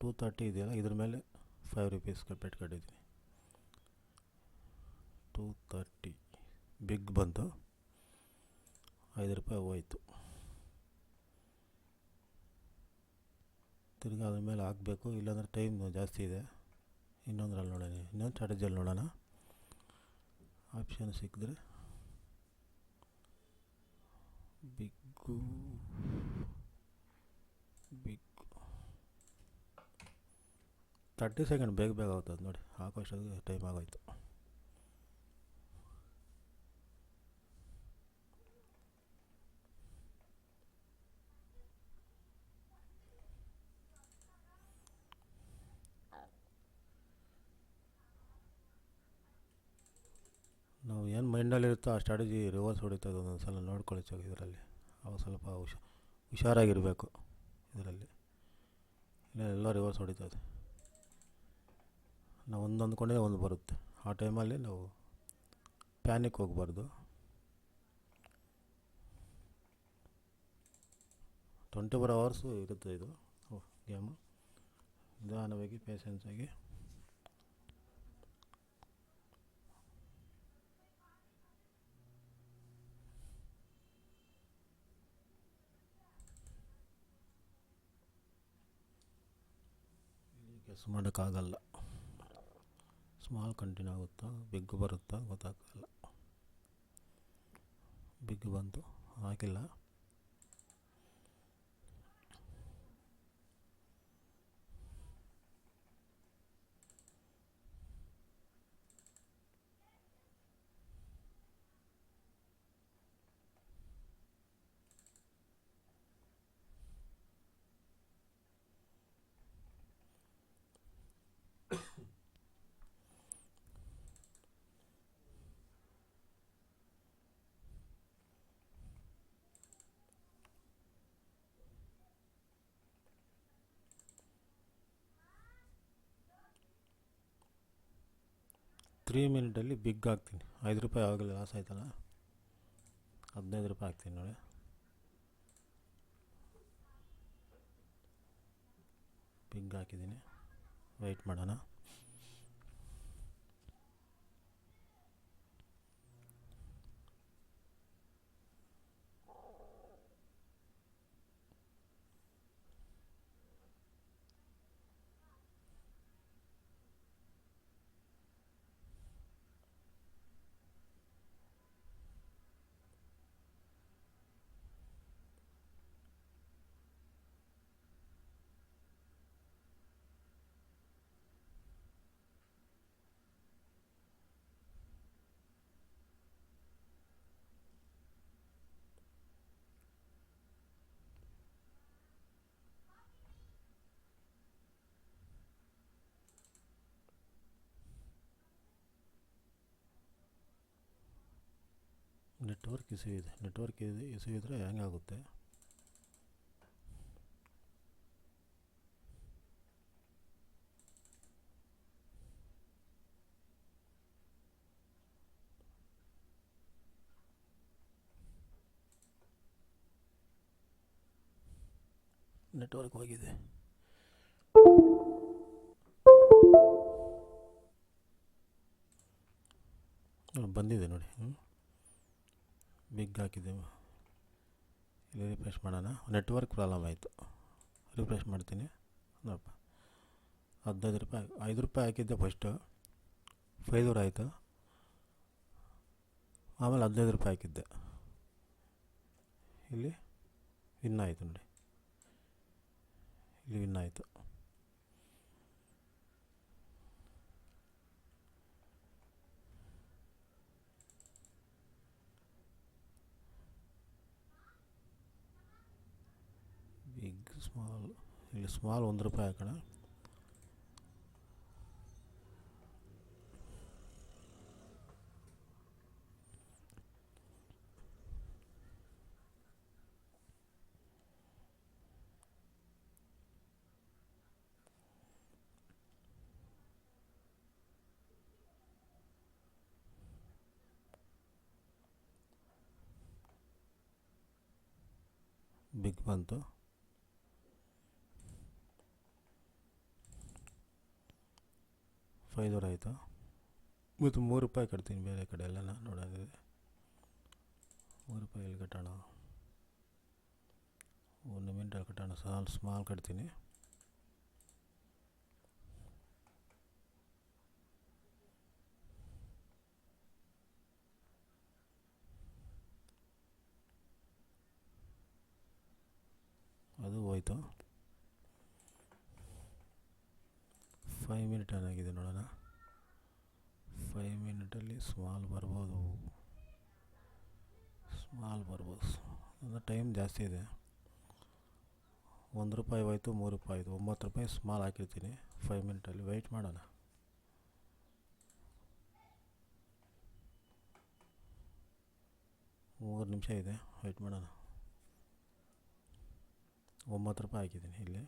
$230 ಇದೆಯಲ್ಲ, ಇದ್ರ ಮೇಲೆ ₹5 ಬೆಟ್ ಕಟ್ಟಿದ್ದೀನಿ. 230 ಬಿಗ್ ಬಂತು. ₹5 ಹೋಯ್ತು. ತಿರ್ಗಿ ಅದ್ರ ಮೇಲೆ ಹಾಕಬೇಕು, ಇಲ್ಲಾಂದರೆ ಟೈಮ್ ಜಾಸ್ತಿ ಇದೆ. ಇನ್ನೊಂದರಲ್ಲಿ ನೋಡೋಣ, ಇನ್ನೊಂದು ಸ್ಟ್ರಾಟಜಿಯಲ್ಲಿ ನೋಡೋಣ. ಆಪ್ಷನ್ ಸಿಕ್ಕಿದ್ರೆ ಬಿಗ್ 30 ಸೆಕೆಂಡ್ ಬೇಗ ಆಗ್ತದೆ ನೋಡಿ. ಹಾಕೋಷ್ಟೊತ್ತಿಗೆ ಟೈಮ್ ಆಗೋಯ್ತು. ನಾವು ಏನು ಮೈಂಡಲ್ಲಿರುತ್ತೋ ಆ ಸ್ಟ್ರಾಟಜಿ ರಿವರ್ಸ್ ಹೊಡಿತದೆ ಒಂದೊಂದು ಸಲ. ನೋಡ್ಕೊಳ್ಳಿ ಇದರಲ್ಲಿ. ಅವು ಸ್ವಲ್ಪ ಹುಷಾರಾಗಿರಬೇಕು ಇದರಲ್ಲಿ. ಎಲ್ಲ ರಿವರ್ಸ್ ಹೊಡಿತದೆ. ನಾವು ಒಂದು ಅಂದ್ಕೊಂಡ್ರೆ ಒಂದು ಬರುತ್ತೆ. ಆ ಟೈಮಲ್ಲಿ ನಾವು ಪ್ಯಾನಿಕ್ ಹೋಗಬಾರ್ದು. 24 hours ಇರುತ್ತೆ ಇದು ಗೇಮು. ನಿಧಾನವಾಗಿ ಪೇಷನ್ಸಾಗಿ ಗೆಸ್ ಮಾಡೋಕ್ಕಾಗಲ್ಲ. ಸ್ಮಾಲ್ ಕಂಟಿನ್ಯೂ ಆಗುತ್ತಾ ಬಿಗ್ ಬರುತ್ತಾ ಗೊತ್ತಾಗಲ್ಲ. ಬಿಗ್ ಬಂತು, ಹಾಕಿಲ್ಲ. ತ್ರೀ ಮಿನಿಟಲ್ಲಿ ಬಿಗ್ ಹಾಕ್ತೀನಿ. 5 ರೂಪಾಯಿ ಆಗಲಿ ಲಾಸ್ ಆಯ್ತಲ್ಲ, 15 ರೂಪಾಯಿ ಹಾಕ್ತೀನಿ ನೋಡಿ. ಬಿಗ್ ಹಾಕಿದ್ದೀನಿ. ವೆಯ್ಟ್ ಮಾಡೋಣ. ನೆಟ್ವರ್ಕ್ ಇಶ್ಯೂ ಇದೆ. ನೆಟ್ವರ್ಕ್ ಇಶ್ಯೂ ಇದ್ದರೆ ಹೆಂಗಾಗುತ್ತೆ. ನೆಟ್ವರ್ಕ್ ಹೋಗಿದೆ. ಬಂದಿದೆ ನೋಡಿ. ಬಿಗ್ ಹಾಕಿದ್ದೇವೆ. ಇಲ್ಲಿ ರಿಫ್ರೆಶ್ ಮಾಡೋಣ. ನೆಟ್ವರ್ಕ್ ಪ್ರಾಬ್ಲಮ್ ಆಯಿತು. ರಿಫ್ರೆಶ್ ಮಾಡ್ತೀನಿ. ನೋಡಪ್ಪ, 15 ರೂಪಾಯಿ. 5 ರೂಪಾಯಿ ಹಾಕಿದ್ದೆ ಫಸ್ಟು, 5 ಆಯಿತು. ಆಮೇಲೆ 15 ರೂಪಾಯಿ ಹಾಕಿದ್ದೆ. ಇಲ್ಲಿ ವಿನ್ ಆಯಿತು ನೋಡಿ. ಇಲ್ಲಿ ವಿನ್ ಆಯಿತು. Big small. ಇಲ್ಲಿ ಸ್ಮಾಲ್ 1 ರೂಪಾಯಿ ಹಾಕೋಣ. ಬಿಗ್ ಬಂತು. 5 ಆಯಿತು. ಮತ್ತು 3 ರೂಪಾಯಿ ಕಟ್ತೀನಿ. ಬೇರೆ ಕಡೆ ಎಲ್ಲ ನೋಡೋದಿದೆ. 3 ರೂಪಾಯಿ ಎಲ್ಲಿ ಕಟ್ಟೋಣ? 1 ಮಿನಿಟಲ್ಲಿ ಕಟ್ಟೋಣ. ಸ್ಮಾಲ್ ಕಟ್ತೀನಿ. ಅದು ಹೋಯ್ತು. 5 ಮಿನಿಟ್ ಏನಾಗಿದೆ ನೋಡೋಣ. 5 ಮಿನಿಟಲ್ಲಿ ಸ್ಮಾಲ್ ಬರ್ಬೋದು. ಅಂದರೆ ಟೈಮ್ ಜಾಸ್ತಿ ಇದೆ. 1 ರೂಪಾಯಿ ಹೋಯ್ತು, 3 ರೂಪಾಯಿ ಆಯಿತು. 9 ರೂಪಾಯಿ ಸ್ಮಾಲ್ ಹಾಕಿರ್ತೀನಿ. 5 ಮಿನಿಟಲ್ಲಿ ವೆಯ್ಟ್ ಮಾಡೋಣ. ಮೂರು ನಿಮಿಷ ಇದೆ, ವೆಯ್ಟ್ ಮಾಡೋಣ. 9 ರೂಪಾಯಿ ಹಾಕಿದ್ದೀನಿ ಇಲ್ಲಿ.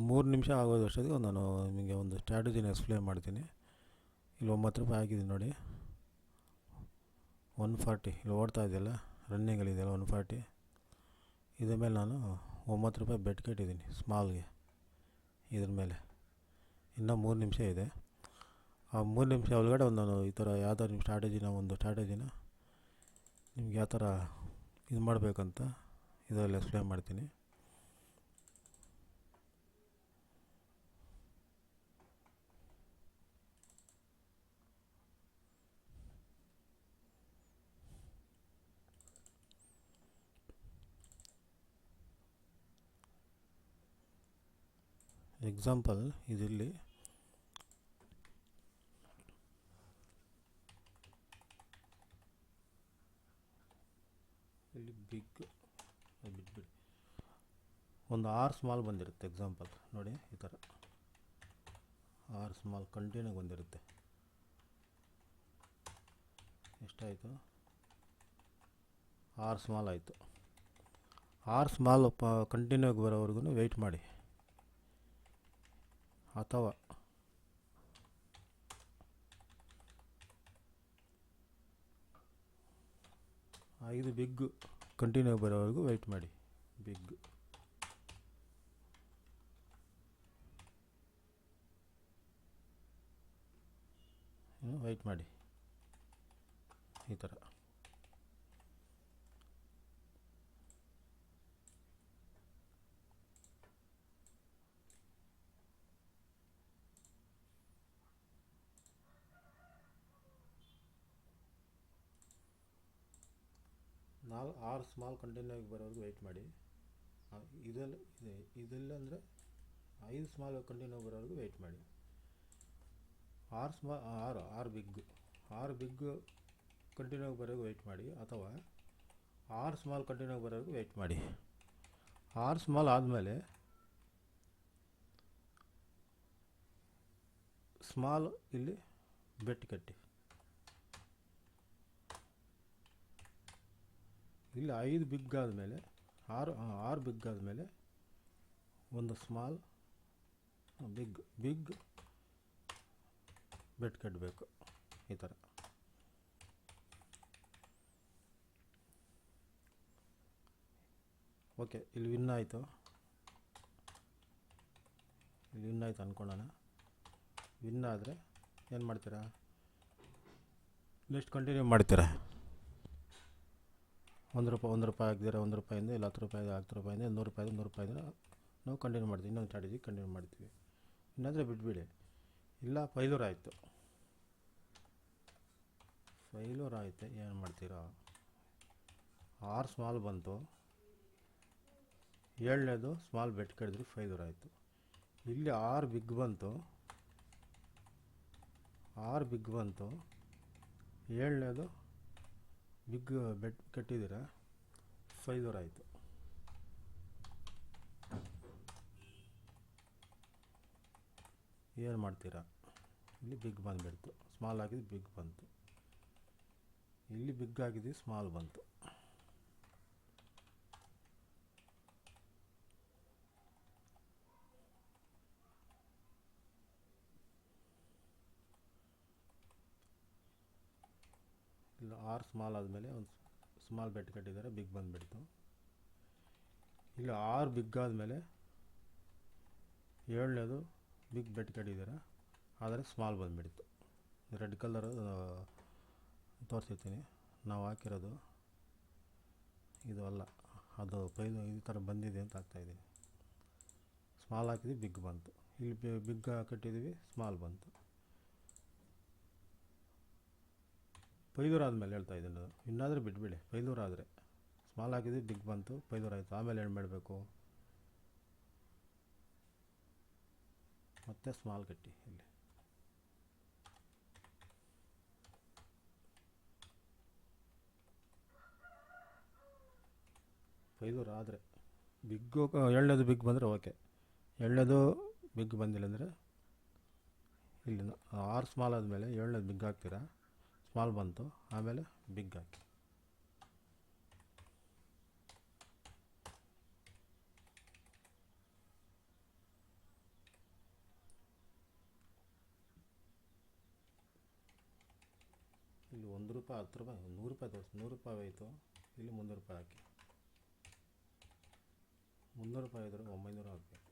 3 ನಿಮಿಷ ಆಗೋದು ಅಷ್ಟೊತ್ತಿಗೆ ನಾನು ನಿಮಗೆ ಒಂದು ಸ್ಟ್ರಾಟಜಿನ ಎಕ್ಸ್ಪ್ಲೇನ್ ಮಾಡ್ತೀನಿ. ಇಲ್ಲಿ 9 ರೂಪಾಯಿ ಹಾಕಿದ್ದೀನಿ ನೋಡಿ, 140 ಇಲ್ಲಿ ಓಡ್ತಾ ಇದೆಯಲ್ಲ, ರನ್ನಿಂಗಲ್ಲಿದೆಯಲ್ಲ 140, ಇದ್ರ ಮೇಲೆ ನಾನು 9 ರೂಪಾಯಿ ಬೆಟ್ ಕಟ್ಟಿದ್ದೀನಿ ಸ್ಮಾಲ್ಗೆ. ಇದ್ರ ಮೇಲೆ ಇನ್ನೂ 3 ನಿಮಿಷ ಇದೆ. ಆ 3 ನಿಮಿಷ ಒಳಗಡೆ ನಾನು ಈ ಥರ ಯಾವ್ದಾದ್ರು ನಿಮ್ಮ ಸ್ಟ್ರಾಟಜಿನ ನಿಮ್ಗೆ ಯಾವ ಥರ ಇದು ಮಾಡಬೇಕಂತ ಇದರಲ್ಲಿ ಎಕ್ಸ್ಪ್ಲೇನ್ ಮಾಡ್ತೀನಿ. ಎಕ್ಸಾಂಪಲ್ ಇದಿಲ್ಲಿ ಬಿಗ್ ಬಿಟ್ಬಿಡಿ, ಒಂದು 6 ಸ್ಮಾಲ್ ಬಂದಿರುತ್ತೆ. ಎಕ್ಸಾಂಪಲ್ ನೋಡಿ, ಈ ಥರ 6 ಸ್ಮಾಲ್ ಕಂಟಿನ್ಯೂ ಬಂದಿರುತ್ತೆ. ಎಷ್ಟಾಯಿತು? 6 ಸ್ಮಾಲ್ ಆಯಿತು. 6 ಸ್ಮಾಲ್ ಕಂಟಿನ್ಯೂ ಬರೋವರೆಗೂ ವೆಯ್ಟ್ ಮಾಡಿ. ಅಥವಾ ಇದು ಬಿಗ್ ಕಂಟಿನ್ಯೂ ಬರೋವರೆಗೂ ವೆಯ್ಟ್ ಮಾಡಿ. ಬಿಗ್ ವೆಯ್ಟ್ ಮಾಡಿ ಈ ಥರ. ನಾವು 6 ಸ್ಮಾಲ್ ಕಂಟಿನ್ಯೂ ಆಗಿ ಬರೋವರೆಗೂ ವೆಯ್ಟ್ ಮಾಡಿ. ಇದೆಲ್ಲ ಅಂದರೆ 5 ಸ್ಮಾಲ್ ಕಂಟಿನ್ಯೂ ಬರೋವರೆಗೂ ವೆಯ್ಟ್ ಮಾಡಿ. 6 ಬಿಗ್ ಕಂಟಿನ್ಯೂ ಆಗಿ ಬರೋವರೆಗೂ ವೆಯ್ಟ್ ಮಾಡಿ. ಅಥವಾ 6 ಸ್ಮಾಲ್ ಕಂಟಿನ್ಯೂ ಆಗಿ ಬರೋವರೆಗೂ ವೆಯ್ಟ್ ಮಾಡಿ. 6 ಸ್ಮಾಲ್ ಆದಮೇಲೆ ಸ್ಮಾಲ್ ಇಲ್ಲಿ ಬೆಟ್ ಕಟ್ಟಿ. ಇಲ್ಲಿ 5 ಬಿಗ್ ಆದಮೇಲೆ 6 ಬಿಗ್ ಆದಮೇಲೆ ಒಂದು ಸ್ಮಾಲ್ ಬಿಗ್ ಬೆಟ್ ಕಟ್ಟಬೇಕು ಈ ಥರ. ಓಕೆ, ಇಲ್ಲಿ ವಿನ್ ಆಯಿತು ಅಂದ್ಕೊಳ್ಳೋಣ. ವಿನ್ ಆದರೆ ಏನು ಮಾಡ್ತೀರಾ? ನೆಕ್ಸ್ಟ್ ಕಂಟಿನ್ಯೂ ಮಾಡ್ತೀರಾ. 1 ರೂಪಾಯಿ ಹಾಕಿದ್ರೆ 1 ರೂಪಾಯಿಂದ, ಇಲ್ಲ 10 ರೂಪಾಯಿದು 10 ರೂಪಾಯಿಂದ, 100 ರೂಪಾಯಿಂದ ನಾವು ಕಂಟಿನ್ಯೂ ಮಾಡ್ತೀವಿ. ಇನ್ನೊಂದು ಸ್ಟ್ರಾಟಜಿ ಕಂಟಿನ್ಯೂ ಮಾಡ್ತೀವಿ. ಇಲ್ಲಾಂದರೆ ಬಿಟ್ಬಿಡಿ. ಇಲ್ಲ ಫೈಲೂರ್ ಆಯಿತು, ಏನು ಮಾಡ್ತೀರಾ? 6 ಸ್ಮಾಲ್ ಬಂತು, 7ನೇದು ಸ್ಮಾಲ್ ಬೆಟ್ ಕಟ್ಟಿದ್ರಿ, ಫೈಲೂರ್ ಆಯಿತು. ಇಲ್ಲಿ 6 ಬಿಗ್ ಬಂತು, 7ನೇದು ಬಿಗ್ ಬೆಟ್ ಕಟ್ಟಿದ್ದೀರ, ಫೈಲೂರ್ ಆಯಿತು. ಏನು ಮಾಡ್ತೀರಾ? ಇಲ್ಲಿ ಬಿಗ್ ಬಂದುಬಿಡ್ತು, ಸ್ಮಾಲ್ ಆಗಿದ್ದು ಬಿಗ್ ಬಂತು. ಇಲ್ಲಿ ಬಿಗ್ ಆಗಿದ್ದು ಸ್ಮಾಲ್ ಬಂತು. ಇಲ್ಲ 6 ಸ್ಮಾಲ್ ಆದಮೇಲೆ ಒಂದು ಸ್ಮಾಲ್ ಬೆಟ್ ಕಟ್ಟಿದ್ದಾರೆ, ಬಿಗ್ ಬಂದುಬಿಡ್ತು. ಇಲ್ಲ 6 ಬಿಗ್ ಆದಮೇಲೆ 7ನೇದು ಬಿಗ್ ಬೆಟ್ ಕಟ್ಟಿದ್ದಾರೆ, ಆದರೆ ಸ್ಮಾಲ್ ಬಂದುಬಿಡ್ತು. ರೆಡ್ ಕಲರ್ ತೋರಿಸಿರ್ತೀನಿ. ನಾವು ಹಾಕಿರೋದು ಇದು ಅಲ್ಲ, ಅದು ಈ ಥರ ಬಂದಿದೆ ಅಂತ ಹಾಕ್ತಾಯಿದ್ದೀನಿ. ಸ್ಮಾಲ್ ಹಾಕಿದ್ವಿ, ಬಿಗ್ ಬಂತು. ಇಲ್ಲಿ ಬಿಗ್ ಕಟ್ಟಿದ್ದೀವಿ, ಸ್ಮಾಲ್ ಬಂತು. ಫೈಲೂರ್ ಆದಮೇಲೆ ಹೇಳ್ತಾ ಇದ್ದೀನಿ ನಾನು. ಇನ್ನಾದರೂ ಬಿಟ್ಬಿಡಿ. ಫೈಲೂರ್ ಆದರೆ ಸ್ಮಾಲ್ ಹಾಕಿದ್ವಿ, ಬಿಗ್ ಬಂತು, ಫೈಲೂರ್ ಆಯಿತು. ಆಮೇಲೆ ಏನು ಮಾಡಬೇಕು? ಮತ್ತೆ ಸ್ಮಾಲ್ ಕಟ್ಟಿ. ಇಲ್ಲಿ ಫೈಲೂರ್ ಆದರೆ ಬಿಗ್ಗು, 7ನೇದು ಬಿಗ್ ಬಂದರೆ ಓಕೆ. 7ನೇದು ಬಿಗ್ ಬಂದಿಲ್ಲ ಅಂದರೆ ಇಲ್ಲಿ 6 ಸ್ಮಾಲ್ ಆದಮೇಲೆ 7ನೇದು ಬಿಗ್ ಹಾಕ್ತೀರಾ, ಸ್ಮಾಲ್ ಬಂತು, ಆಮೇಲೆ ಬಿಗ್ ಹಾಕಿ. ₹1 ₹10 ₹100 ತೋರಿಸಿ ₹100 ಆಯಿತು. ಇಲ್ಲಿ ₹300 ಹಾಕಿ. ₹300 ಇದ್ದರೆ 900 ಹಾಕಬೇಕು.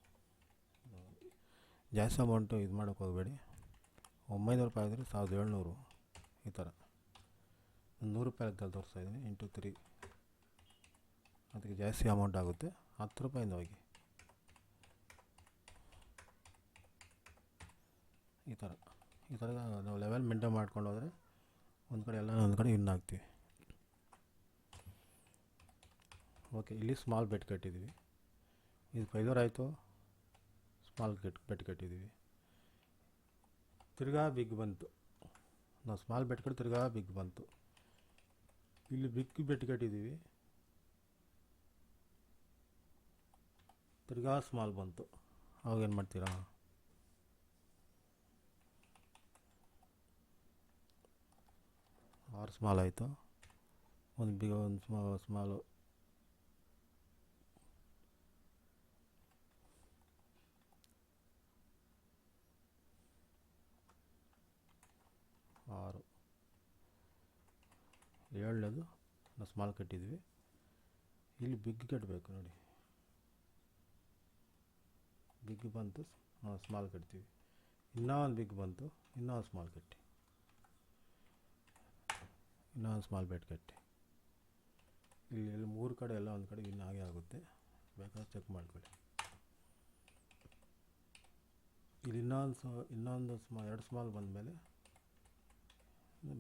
ಜಾಸ್ತಿ ಅಮೌಂಟು ಇದು ಮಾಡೋಕ್ಕೆ ಹೋಗಬೇಡಿ. ₹900 ಆದರೆ 1700 ಈ ಥರ. ₹100 ಲೆಕ್ಕದಲ್ಲಿ ತೋರಿಸ್ತಾ ಇದ್ದೀನಿ. ಇಂಟು 3 ಅದಕ್ಕೆ ಜಾಸ್ತಿ ಅಮೌಂಟ್ ಆಗುತ್ತೆ. ₹10 ಹೋಗಿ ಈ ಥರ ನಾವು ಲೆವೆಲ್ ಮೇಂಟೈನ್ ಮಾಡ್ಕೊಂಡು ಹೋದರೆ ಒಂದು ಕಡೆ ಎಲ್ಲ ಒಂದು ಕಡೆ ಇನ್ ಆಗ್ತೀವಿ. ಓಕೆ, ಇಲ್ಲಿ ಸ್ಮಾಲ್ ಬೆಟ್ ಕಟ್ಟಿದ್ದೀವಿ. ಇದು 500 ಆಯಿತು. ಸ್ಮಾಲ್ ಬೆಟ್ ಕಟ್ಟಿದ್ದೀವಿ. ತಿರ್ಗಾ ಬಿಗ್ ಬಂತು. ನಾವು ಸ್ಮಾಲ್ ಬೆಟ್ ಕಟ್ಟಿ ತಿರ್ಗಾ ಬಿಗ್ ಬಂತು. ಇಲ್ಲಿ ಬಿಗ್ ಬೆಟ್ ಕಟ್ಟಿದ್ದೀವಿ. ತಿರ್ಗಾ ಸ್ಮಾಲ್ ಬಂತು. ಅವಾಗ ಏನು ಮಾಡ್ತೀರಾ? ಆರು ಸ್ಮಾಲ್ ಆಯಿತು. ಒಂದು ಬಿಗ್ ಒಂದು ಸ್ಮಾಲು. ಆರು 7ನೇದು ನಾವು ಸ್ಮಾಲ್ ಕಟ್ಟಿದ್ವಿ. ಇಲ್ಲಿ ಬಿಗ್ ಕಟ್ಟಬೇಕು ನೋಡಿ. ಬಿಗ್ ಬಂತು, ಸ್ಮಾಲ್ ಕಟ್ತೀವಿ. ಇನ್ನೂ ಒಂದು ಬಿಗ್ ಬಂತು, ಇನ್ನೂ ಒಂದು ಸ್ಮಾಲ್ ಕಟ್ಟಿ, ಇನ್ನೂ ಒಂದು ಸ್ಮಾಲ್ ಬೆಟ್ ಕಟ್ಟಿ. ಇಲ್ಲಿ 3 ಕಡೆ ಎಲ್ಲ ಒಂದು ಕಡೆ ಇನ್ನು ಹಾಗೆ ಆಗುತ್ತೆ. ಬೇಕಾದ್ರೆ ಚೆಕ್ ಮಾಡ್ಕೊಳ್ಳಿ. ಇಲ್ಲಿ ಇನ್ನೊಂದು 2 ಸ್ಮಾಲ್ ಬಂದಮೇಲೆ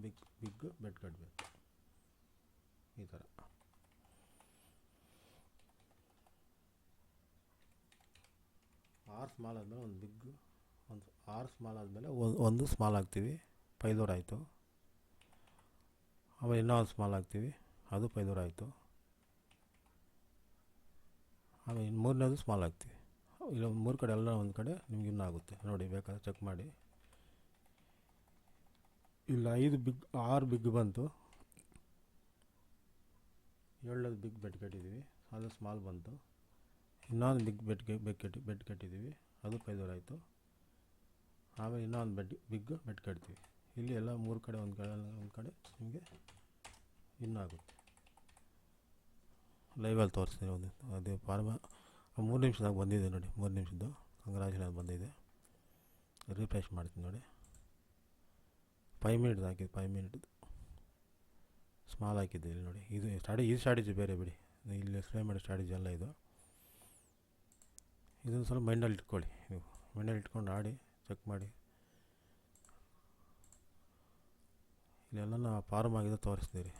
ಬಿಗ್ ಬೆಟ್ ಕಟ್ಟಬೇಕು ಈ ಥರ. ಆರು ಸ್ಮಾಲ್ ಆದಮೇಲೆ ಒಂದು ಬಿಗ್, ಒಂದು 6 ಸ್ಮಾಲ್ ಆದಮೇಲೆ ಒಂದು ಸ್ಮಾಲ್ ಹಾಕ್ತೀವಿ. 500 ಆಯಿತು. ಆಮೇಲೆ ಇನ್ನೂ ಒಂದು ಸ್ಮಾಲ್ ಹಾಕ್ತೀವಿ. ಅದು 500 ಆಯಿತು. ಆಮೇಲೆ ಇನ್ನು 3ನೇದು ಸ್ಮಾಲ್ ಹಾಕ್ತೀವಿ. ಇಲ್ಲ 3 ಕಡೆ ಎಲ್ಲ ಒಂದು ಕಡೆ ನಿಮ್ಗೆ ಇನ್ನೂ ಆಗುತ್ತೆ ನೋಡಿ. ಬೇಕಾದ್ರೆ ಚೆಕ್ ಮಾಡಿ. ಇಲ್ಲ 6 ಬಿಗ್ ಬಂತು. 7ನೇದು ಬಿಗ್ ಬೆಟ್ ಕಟ್ಟಿದ್ದೀವಿ. ಅದು ಸ್ಮಾಲ್ ಬಂತು. ಇನ್ನೊಂದು ಬಿಗ್ ಬೆಟ್ ಕಟ್ಟಿದ್ದೀವಿ. ಅದು 500 ಆಯಿತು. ಆಮೇಲೆ ಇನ್ನೊಂದು ಬಿಗ್ ಬೆಟ್ ಕಟ್ತೀವಿ. ಇಲ್ಲಿ ಎಲ್ಲ 3 ಕಡೆ ಒಂದು ಕಡೆ ನಿಮಗೆ ಇನ್ನೂ ಆಗುತ್ತೆ. ಲೈವಲ್ಲಿ ತೋರಿಸ್ತೀನಿ. ಅದೇ ಫಾರ್ಮ 3 ನಿಮಿಷದಾಗ ಬಂದಿದೆ ನೋಡಿ. 3 ನಿಮಿಷದ್ದು ಕಂಗ್ರಾಚುಲೇಷನ್ ಬಂದಿದೆ. ರಿಫ್ರೆಶ್ ಮಾಡ್ತೀನಿ ನೋಡಿ. 5 ಮಿನಿಟ್ದು ಹಾಕಿದ್ದು. 5 ಮಿನಿಟ್ದು ಸ್ಮಾಲ್ ಹಾಕಿದ್ದೆ ಇಲ್ಲಿ ನೋಡಿ. ಇದು ಸ್ಟ್ರಾಟಜಿ ಬೇರೆ ಬಿಡಿ. ಇಲ್ಲಿ ಎಕ್ಸ್ಪ್ಲೈನ್ ಮಾಡೋ ಸ್ಟ್ರಾಟಜಿ ಎಲ್ಲ ಇದು. ಇದನ್ನು ಸ್ವಲ್ಪ ಮೈಂಡಲ್ಲಿ ಇಟ್ಕೊಳ್ಳಿ. ನೀವು ಮೈಂಡಲ್ಲಿ ಇಟ್ಕೊಂಡು ಆಡಿ ಚೆಕ್ ಮಾಡಿ. ಇಲ್ಲೆಲ್ಲ ಫಾರ್ಮ್ ಆಗಿದೆ ತೋರಿಸ್ತೀರಿ.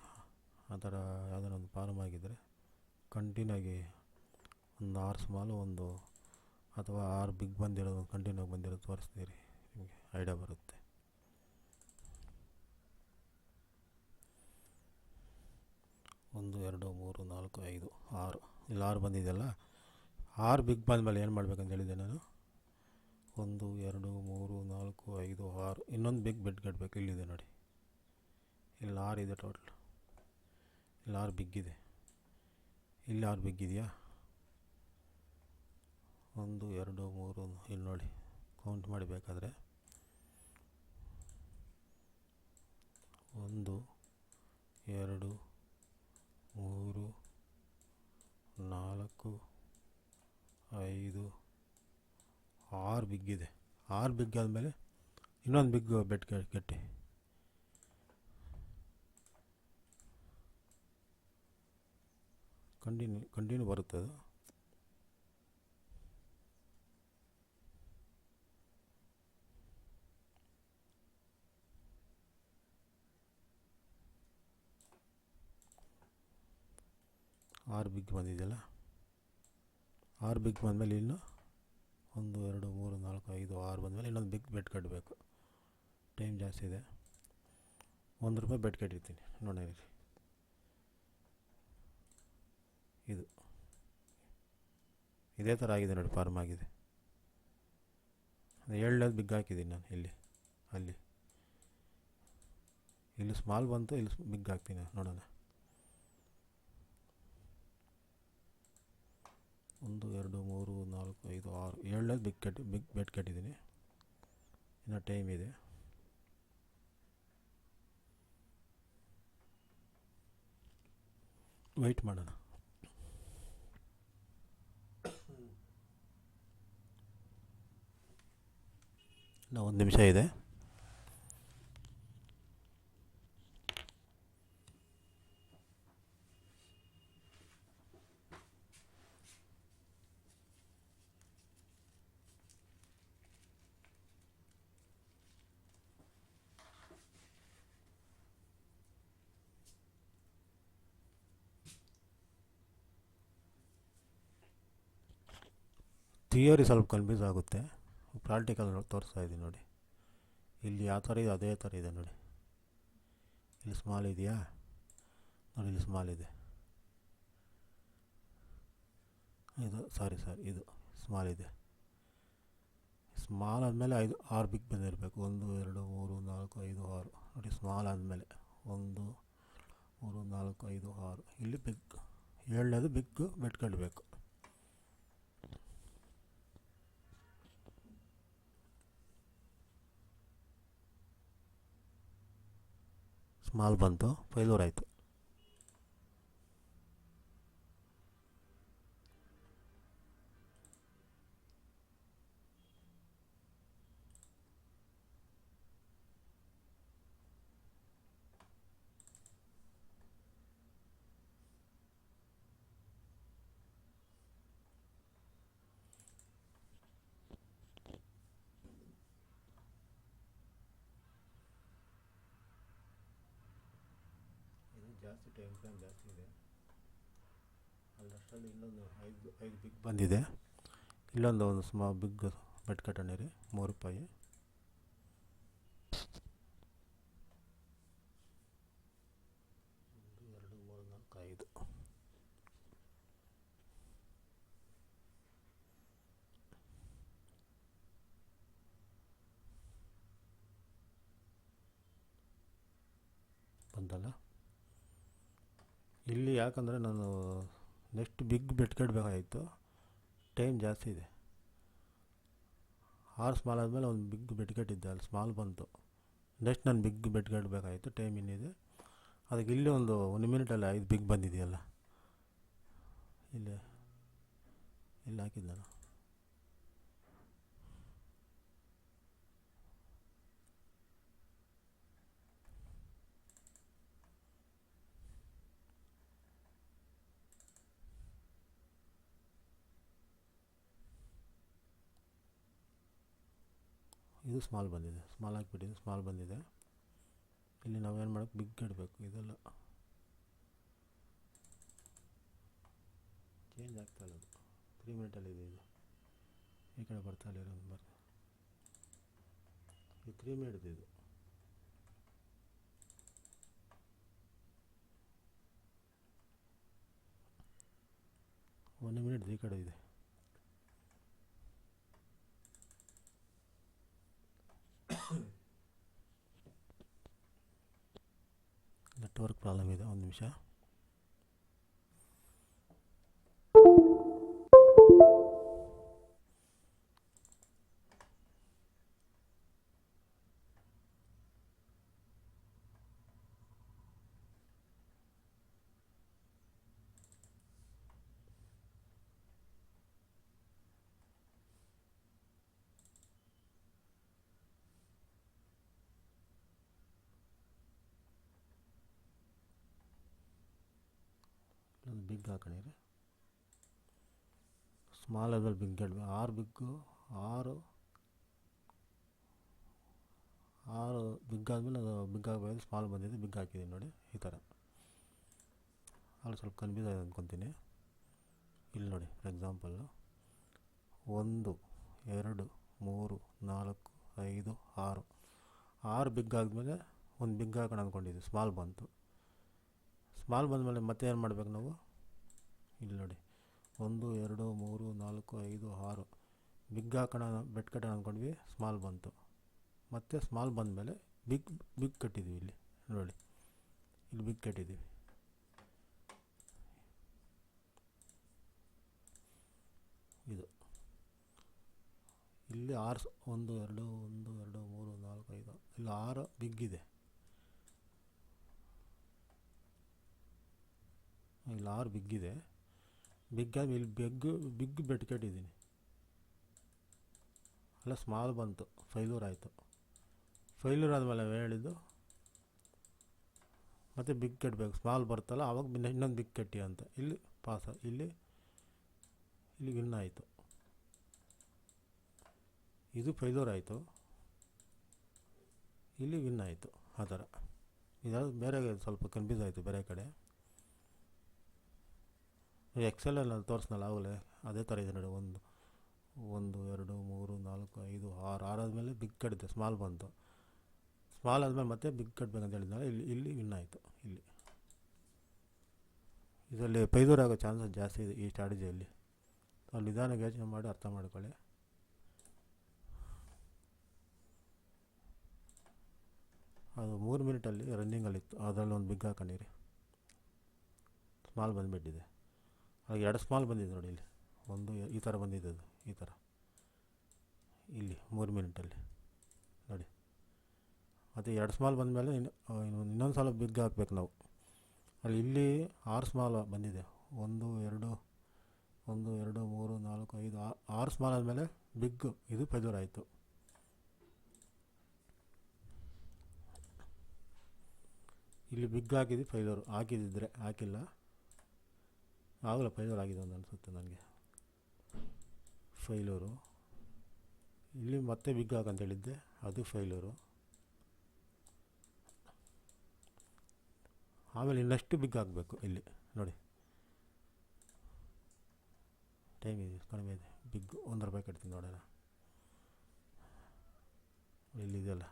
ಆ ಥರ ಯಾವುದಾರ ಒಂದು ಫಾರ್ಮ್ ಆಗಿದ್ದರೆ ಕಂಟಿನ್ಯೂ ಆಗಿ ಒಂದು 6 ಸ್ಮಾಲು ಒಂದು ಅಥವಾ 6 ಬಿಗ್ ಬಂದಿರೋದು ಕಂಟಿನ್ಯೂ ಆಗಿ ಬಂದಿರೋದು ತೋರಿಸ್ತೀರಿ. ನಿಮಗೆ ಐಡಿಯಾ ಬರುತ್ತೆ. ಒಂದು 2 3 4 5 6 ಇಲ್ಲಿ 6 ಬಂದಿದೆಯಲ್ಲ. 6 ಬಿಗ್ ಬಂದಮೇಲೆ ಏನು ಮಾಡಬೇಕಂತ ಹೇಳಿದ್ದೆ ನಾನು. 1 2 3 4 5 6 ಇನ್ನೊಂದು ಬಿಗ್ ಬೆಟ್ ಕಟ್ಟಬೇಕು. ಇಲ್ಲಿದೆ ನೋಡಿ. ಇಲ್ಲಿ 6 ಇದೆ ಟೋಟಲ್. ಇಲ್ಲಿ 6 ಬಿಗ್ ಇದೆ. ಇಲ್ಲಿ 6 ಬಿಗ್ ಇದೆಯಾ? 1 2 3 ಇಲ್ಲಿ ನೋಡಿ. ಕೌಂಟ್ ಮಾಡಿ ಬೇಕಾದರೆ 1 2 3 4 5 6 ಬಿಗ್ ಇದೆ. 6 ಬಿಗ್ ಆದಮೇಲೆ ಇನ್ನೊಂದು ಬಿಗ್ ಬೆಟ್ ಕಟ್ಟಿ. ಕಂಟಿನ್ಯೂ ಬರುತ್ತೆ ಅದು. ಆರು ಬಿಗ್ ಬಂದಿದೆಯಲ್ಲ. 6 ಬಿಗ್ ಬಂದಮೇಲೆ ಇನ್ನು 1 2 3 4 5 6 ಬಂದಮೇಲೆ ಇನ್ನೊಂದು ಬಿಗ್ ಬೆಟ್ ಕಟ್ಟಬೇಕು. ಟೈಮ್ ಜಾಸ್ತಿ ಇದೆ. ₹1 ಬೆಟ್ ಕಟ್ಟಿರ್ತೀನಿ ನೋಡಿ. ಇದು ಇದೇ ಥರ ಆಗಿದೆ ನೋಡಿ. ಫಾರ್ಮ್ ಆಗಿದೆ. 7ನೇದು ಬಿಗ್ ಹಾಕಿದ್ದೀನಿ ನಾನು. ಇಲ್ಲಿ ಸ್ಮಾಲ್ ಬಂತು. ಇಲ್ಲಿ ಬಿಗ್ ಹಾಕ್ತೀನಿ ನೋಡೋಣ. 1 2 3 4 5 6 7ನೇದು ಬಿಗ್ ಬೆಟ್ ಕಟ್ಟಿದ್ದೀನಿ. ಇನ್ನೂ ಟೈಮ್ ಇದೆ. ವೆಯ್ಟ್ ಮಾಡೋಣ. ಇನ್ನೂ 1 ನಿಮಿಷ ಇದೆ. ಥಿಯರಿ ಸ್ವಲ್ಪ ಕನ್ಫ್ಯೂಸ್ ಆಗುತ್ತೆ. ಪ್ರಾಕ್ಟಿಕಲ್ ತೋರಿಸ್ತಾ ಇದ್ದೀನಿ ನೋಡಿ. ಇಲ್ಲಿ ಯಾವ ಥರ ಇದೆ ಅದೇ ಥರ ಇದೆ ನೋಡಿ. ಇಲ್ಲಿ ಸ್ಮಾಲ್ ಇದೆಯಾ ನೋಡಿ, ಇಲ್ಲಿ ಸ್ಮಾಲ್ ಇದೆ. ಇದು ಇದು ಸ್ಮಾಲ್ ಇದೆ. ಸ್ಮಾಲ್ ಆದಮೇಲೆ 6 ಬಿಗ್ ಬಂದಿರಬೇಕು. 1 2 3 4 5 6 ನೋಡಿ. ಸ್ಮಾಲ್ ಆದಮೇಲೆ 1 3 4 5 6 ಇಲ್ಲಿ ಬಿಗ್, 7ನೇದು ಬಿಗ್ ಬಿಟ್ಕೊಳ್ಬೇಕು. ಸ್ಮಾಲ್ ಬಂತು, ಫೈಲೂರ್ ಆಯಿತು. ಜಾಸ್ತಿ ಟೈಮ್ ಫ್ರೇಮ್ ಜಾಸ್ತಿ ಇದೆ. ಅಷ್ಟರಲ್ಲಿ ಇನ್ನೊಂದು 5 ಬಿಗ್ ಬಂದಿದೆ. ಇಲ್ಲೊಂದು ಬಿಗ್ ಬೆಟ್ ಕಟ್ಟೋಣ ರೀ, ₹3. 1 2 3 4 5 ಬಂತಲ್ಲ. ಇಲ್ಲಿ ಯಾಕಂದರೆ ನಾನು ನೆಕ್ಸ್ಟ್ ಬಿಗ್ ಬೆಟ್ ಕಟ್ಟಬೇಕಾಗಿತ್ತು, ಟೈಮ್ ಜಾಸ್ತಿ ಇದೆ. 6 ಸ್ಮಾಲ್ ಆದಮೇಲೆ ಒಂದು ಬಿಗ್ ಬೆಟ್ ಕಟ್ಟಿದ್ದೆ, ಅಲ್ಲಿ ಸ್ಮಾಲ್ ಬಂತು. ನೆಕ್ಸ್ಟ್ ನಾನು ಬಿಗ್ ಬೆಟ್ ಕಟ್ಟಬೇಕಾಗಿತ್ತು, ಟೈಮ್ ಇನ್ನಿದೆ. ಅದಕ್ಕೆ ಇಲ್ಲಿ ಒಂದು 1 ಮಿನಿಟಲ್ಲಿ 5 ಬಿಗ್ ಬಂದಿದೆಯಲ್ಲ, ಇಲ್ಲಿ ಹಾಕಿದ್ದೆ ನಾನು. ಇದು ಸ್ಮಾಲ್ ಬಂದಿದೆ, ಸ್ಮಾಲ್ ಹಾಕಿಬಿಟ್ಟಿದ್ದು ಸ್ಮಾಲ್ ಬಂದಿದೆ. ಇಲ್ಲಿ ನಾವೇನು ಮಾಡೋಕ್ಕೆ ಬಿಗ್ ಇಡಬೇಕು. ಇದೆಲ್ಲ ಚೇಂಜ್ ಆಗ್ತಾ ಇಲ್ಲ, ಅದು 3 ಮಿನಿಟಲ್ಲಿ ಇದೆ. ಇದು ಈ ಕಡೆ ಬರ್ತಾ ಇಲ್ಲ, ಇದು 3 ಮಿನಿಟ್ ಇದು. ಒಂದು ಮಿನಿಟ್ ಈ ಕಡೆ ಇದೆ. ನೆಟ್ವರ್ಕ್ ಪ್ರಾಬ್ಲಮ್ ಇದೆ, 1 ನಿಮಿಷ. ಬಿಗ್ ಹಾಕೊಂಡಿರಿ. ಸ್ಮಾಲ್ ಆದ್ಮೇಲೆ ಬಿಗ್ ಇಡಬೇಕು. 6 ಬಿಗ್ಗು, 6 ಬಿಗ್ ಆದಮೇಲೆ ಅದು ಬಿಗ್ ಆಗಬೇಕು. ಸ್ಮಾಲ್ ಬಂದಿದೆ, ಬಿಗ್ ಹಾಕಿದ್ದೀನಿ ನೋಡಿ, ಈ ಥರ. ಅಲ್ಲಿ ಸ್ವಲ್ಪ ಕನ್ಫ್ಯೂಸ್ ಆಗಿದೆ ಅಂದ್ಕೊತೀನಿ. ಇಲ್ಲಿ ನೋಡಿ, ಫಾರ್ ಎಕ್ಸಾಂಪಲ್ಲು 1 2 3 4 5 6 ಬಿಗ್ ಆದಮೇಲೆ ಒಂದು ಬಿಗ್ ಹಾಕೋಣ ಅಂದ್ಕೊಂಡಿದ್ದೆ, ಸ್ಮಾಲ್ ಬಂತು. ಸ್ಮಾಲ್ ಬಂದಮೇಲೆ ಮತ್ತೆ ಏನು ಮಾಡಬೇಕು ನಾವು? ಇಲ್ಲಿ ನೋಡಿ, 1 2 3 4 5 6 ಬಿಗ್ ಹಾಕೋಣ, ಬೆಟ್ ಕಟ್ಟೋಣ ಅಂದ್ಕೊಂಡ್ವಿ, ಸ್ಮಾಲ್ ಬಂತು. ಮತ್ತು ಸ್ಮಾಲ್ ಬಂದಮೇಲೆ ಬಿಗ್ ಕಟ್ಟಿದ್ದೀವಿ. ಇಲ್ಲಿ ನೋಡಿ, ಇಲ್ಲಿ ಬಿಗ್ ಕಟ್ಟಿದ್ದೀವಿ. ಇದು ಇಲ್ಲಿ 6 1 2 1 2 3 4 5 ಇಲ್ಲಿ 6 ಬಿಗ್ ಇದೆ. ಇಲ್ಲಿ 6 ಬಿಗ್ಗಿದೆ. ಬಿಗ್ಗಾಗಿ ಇಲ್ಲಿ ಬಿಗ್ ಬೆಟ್ ಕಟ್ಟಿದ್ದೀನಿ. ಅಲ್ಲ ಸ್ಮಾಲ್ ಬಂತು, ಫೈಲ್ಯೂರ್ ಆಯಿತು. ಫೈಲ್ಯೂರ್ ಆದಮೇಲೆ ಹೇಳಿದ್ದು ಮತ್ತು ಬಿಗ್ ಕಟ್ಟಬೇಕು. ಸ್ಮಾಲ್ ಬರ್ತಲ್ಲ ಆವಾಗ ಇನ್ನೊಂದು ಬಿಗ್ ಕಟ್ಟಿ ಅಂತ. ಇಲ್ಲಿ ಪಾಸ್, ಇಲ್ಲಿ ವಿನ್ ಆಯಿತು. ಇದು ಫೈಲ್ಯೂರ್ ಆಯಿತು, ಇಲ್ಲಿ ವಿನ್ ಆಯಿತು. ಆ ಥರ ಇದಾದ ಬೇರೆ ಸ್ವಲ್ಪ ಕನ್ಫ್ಯೂಸ್ ಆಯಿತು ಬೇರೆ ಕಡೆ. ಎಕ್ಸೆಲಲ್ಲಿ ನಾನು ತೋರಿಸ್ನಲ್ಲ ಆಗಲೇ, ಅದೇ ಥರ ಇದೆ ನೋಡಿ. 1 2 3 4 5 6 ಆದಮೇಲೆ ಬಿಗ್ ಕಟ್ಟಿದೆ, ಸ್ಮಾಲ್ ಬಂತು. ಸ್ಮಾಲ್ ಆದಮೇಲೆ ಮತ್ತೆ ಬಿಗ್ ಕಟ್ಟಬೇಕಂತ ಹೇಳಿದ್ನಲ್ಲ, ಇಲ್ಲಿ ವಿನ್ ಆಯಿತು. ಇಲ್ಲಿ ಇದರಲ್ಲಿ ಫೈಲ್ಯೂರ್ ಆಗೋ ಚಾನ್ಸಸ್ ಜಾಸ್ತಿ ಇದೆ ಈ ಸ್ಟ್ರಾಟಜಿಯಲ್ಲಿ. ಅಲ್ಲಿ ನಿಧಾನಕ್ಕೆ ಯೋಚನೆ ಮಾಡಿ ಅರ್ಥ ಮಾಡ್ಕೊಳ್ಳಿ. ಅದು 3 ಮಿನಿಟಲ್ಲಿ ರನ್ನಿಂಗಲ್ಲಿತ್ತು, ಅದರಲ್ಲಿ ಒಂದು ಬಿಗ್ ಹಾಕೊಂಡಿರಿ. ಸ್ಮಾಲ್ ಬಂದುಬಿಟ್ಟಿದೆ. ಹಾಗೆ 2 ಸ್ಮಾಲ್ ಬಂದಿದೆ ನೋಡಿ. ಇಲ್ಲಿ ಒಂದು ಈ ಥರ ಬಂದಿದೆ, ಅದು ಈ ಥರ ಇಲ್ಲಿ 3 ಮಿನಿಟಲ್ಲಿ ನೋಡಿ. ಮತ್ತು 2 ಸ್ಮಾಲ್ ಬಂದಮೇಲೆ ಇನ್ನೊಂದು ಸಲ ಬಿಗ್ ಹಾಕ್ಬೇಕು ನಾವು. ಇಲ್ಲಿ 6 ಸ್ಮಾಲ್ ಬಂದಿದೆ. 1 2 3 4 5 6 ಸ್ಮಾಲ್ ಆದಮೇಲೆ ಬಿಗ್, ಇದು ಫೈಲ್ಯೂರ್ ಆಯಿತು. ಇಲ್ಲಿ ಬಿಗ್ ಹಾಕಿದ್ದು ಫೈಲ್ಯೂರ್, ಹಾಕಿದ್ದಿದ್ರೆ ಹಾಕಿಲ್ಲ, ಆಗಲ್ಲ ಫೈಲ್ಯೂರ್ ಆಗಿದೆ ಅಂತ ಅನಿಸುತ್ತೆ ನನಗೆ. ಫೈಲ್ಯೂರು. ಇಲ್ಲಿ ಮತ್ತೆ ಬಿಗ್ ಹಾಕಂತ ಹೇಳಿದ್ದೆ, ಅದು ಫೈಲ್ಯೂರು. ಆಮೇಲೆ ಇನ್ನಷ್ಟು ಬಿಗ್ ಹಾಕಬೇಕು. ಇಲ್ಲಿ ನೋಡಿ, ಟೈಮ್ ಇದೆ, ಕಡಿಮೆ ಇದೆ. ಬಿಗ್ ₹1 ಕಟ್ತೀನಿ ನೋಡೋಣ. ಇಲ್ಲಿದೆಯಲ್ಲ,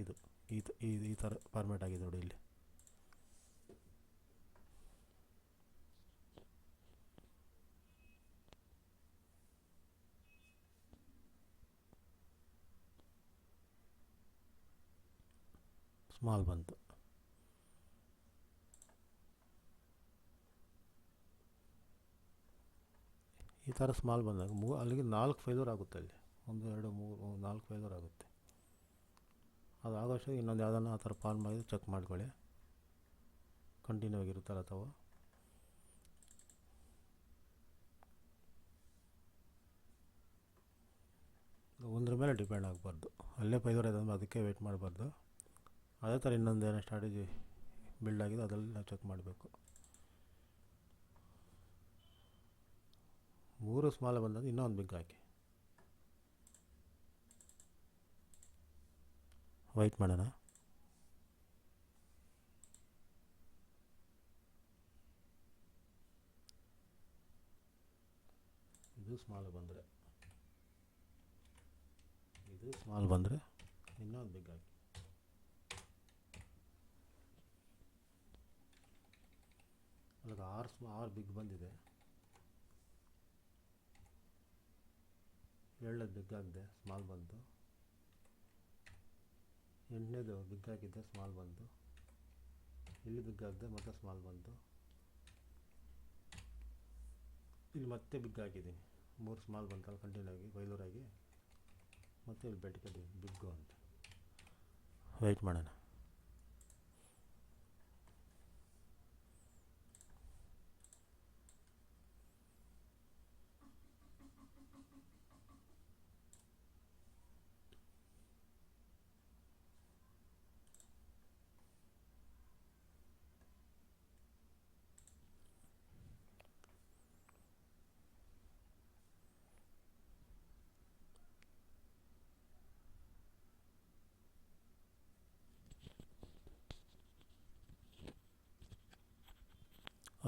ಇದು ಈ ಥರ ಫಾರ್ಮ್ಯಾಟ್ ಆಗಿದೆ ನೋಡಿ. ಇಲ್ಲಿ ಸ್ಮಾಲ್ ಬಂತು. ಈ ಥರ ಸ್ಮಾಲ್ ಬಂದಾಗ ಅಲ್ಲಿಗೆ 4 ಫೈಲ್ಯೂರ್ ಆಗುತ್ತೆ. ಅಲ್ಲಿ 1 2 3 4 ಫೈಲ್ಯೂರ್ ಆಗುತ್ತೆ. ಅದು ಆಗೋಷ್ಟು ಇನ್ನೊಂದು ಯಾವುದನ್ನ ಆ ಥರ ಫಾರ್ಮ್ ಮಾಡಿದ್ರೆ ಚೆಕ್ ಮಾಡ್ಕೊಳ್ಳಿ. ಕಂಟಿನ್ಯೂ ಆಗಿರುತ್ತಲ್ಲ ಅಥವಾ ಒಂದ್ರ ಮೇಲೆ ಡಿಪೆಂಡ್ ಆಗಬಾರ್ದು. ಅಲ್ಲೇ ಫೈಲ್ಯೂರ್ ಆಯ್ತು ಅಂದರೆ ಅದಕ್ಕೆ ವೆಯ್ಟ್ ಮಾಡಬಾರ್ದು. ಅದೇ ಥರ ಇನ್ನೊಂದು ಏನೋ ಸ್ಟ್ರಾಟಜಿ ಬಿಲ್ಡ್ ಆಗಿದೆ, ಅದರಲ್ಲಿ ನಾವು ಚೆಕ್ ಮಾಡಬೇಕು. 3 ಸ್ಮಾಲ್ ಬಂದಾಗ ಇನ್ನೊಂದು ಬಿಗ್ ಹಾಕಿ ವೈಟ್ ಮಾಡೋಣ. ಇದು ಸ್ಮಾಲ್ ಬಂದರೆ ಇನ್ನೊಂದು ಬಿಗ್ ಹಾಕಿ. ಅಲ್ಲಿಗೆ 6 ಬಿಗ್ ಬಂದಿದೆ. 7ನೇದು ಬಿಗ್ ಹಾಕಿದೆ, ಸ್ಮಾಲ್ ಬಂತು. 8ನೇದು ಬಿಗ್ ಹಾಕಿದ್ದೆ, ಸ್ಮಾಲ್ ಬಂತು. ಇಲ್ಲಿ ಬಿಗ್ ಹಾಕಿದೆ, ಮತ್ತೆ ಸ್ಮಾಲ್ ಬಂತು. ಇಲ್ಲಿ ಮತ್ತೆ ಬಿಗ್ ಹಾಕಿದ್ದೀನಿ, 3 ಸ್ಮಾಲ್ ಬಂತಲ್ಲ ಕಂಟಿನ್ಯೂ ಆಗಿ ಫೈಲ್ಯೂರ್ ಆಗಿ. ಮತ್ತು ಇಲ್ಲಿ ಬೆಟ್ ಕಟ್ಟಿದ್ದೀನಿ ಬಿಗ್ಗು ಅಂತ. ವೆಯ್ಟ್ ಮಾಡೋಣ.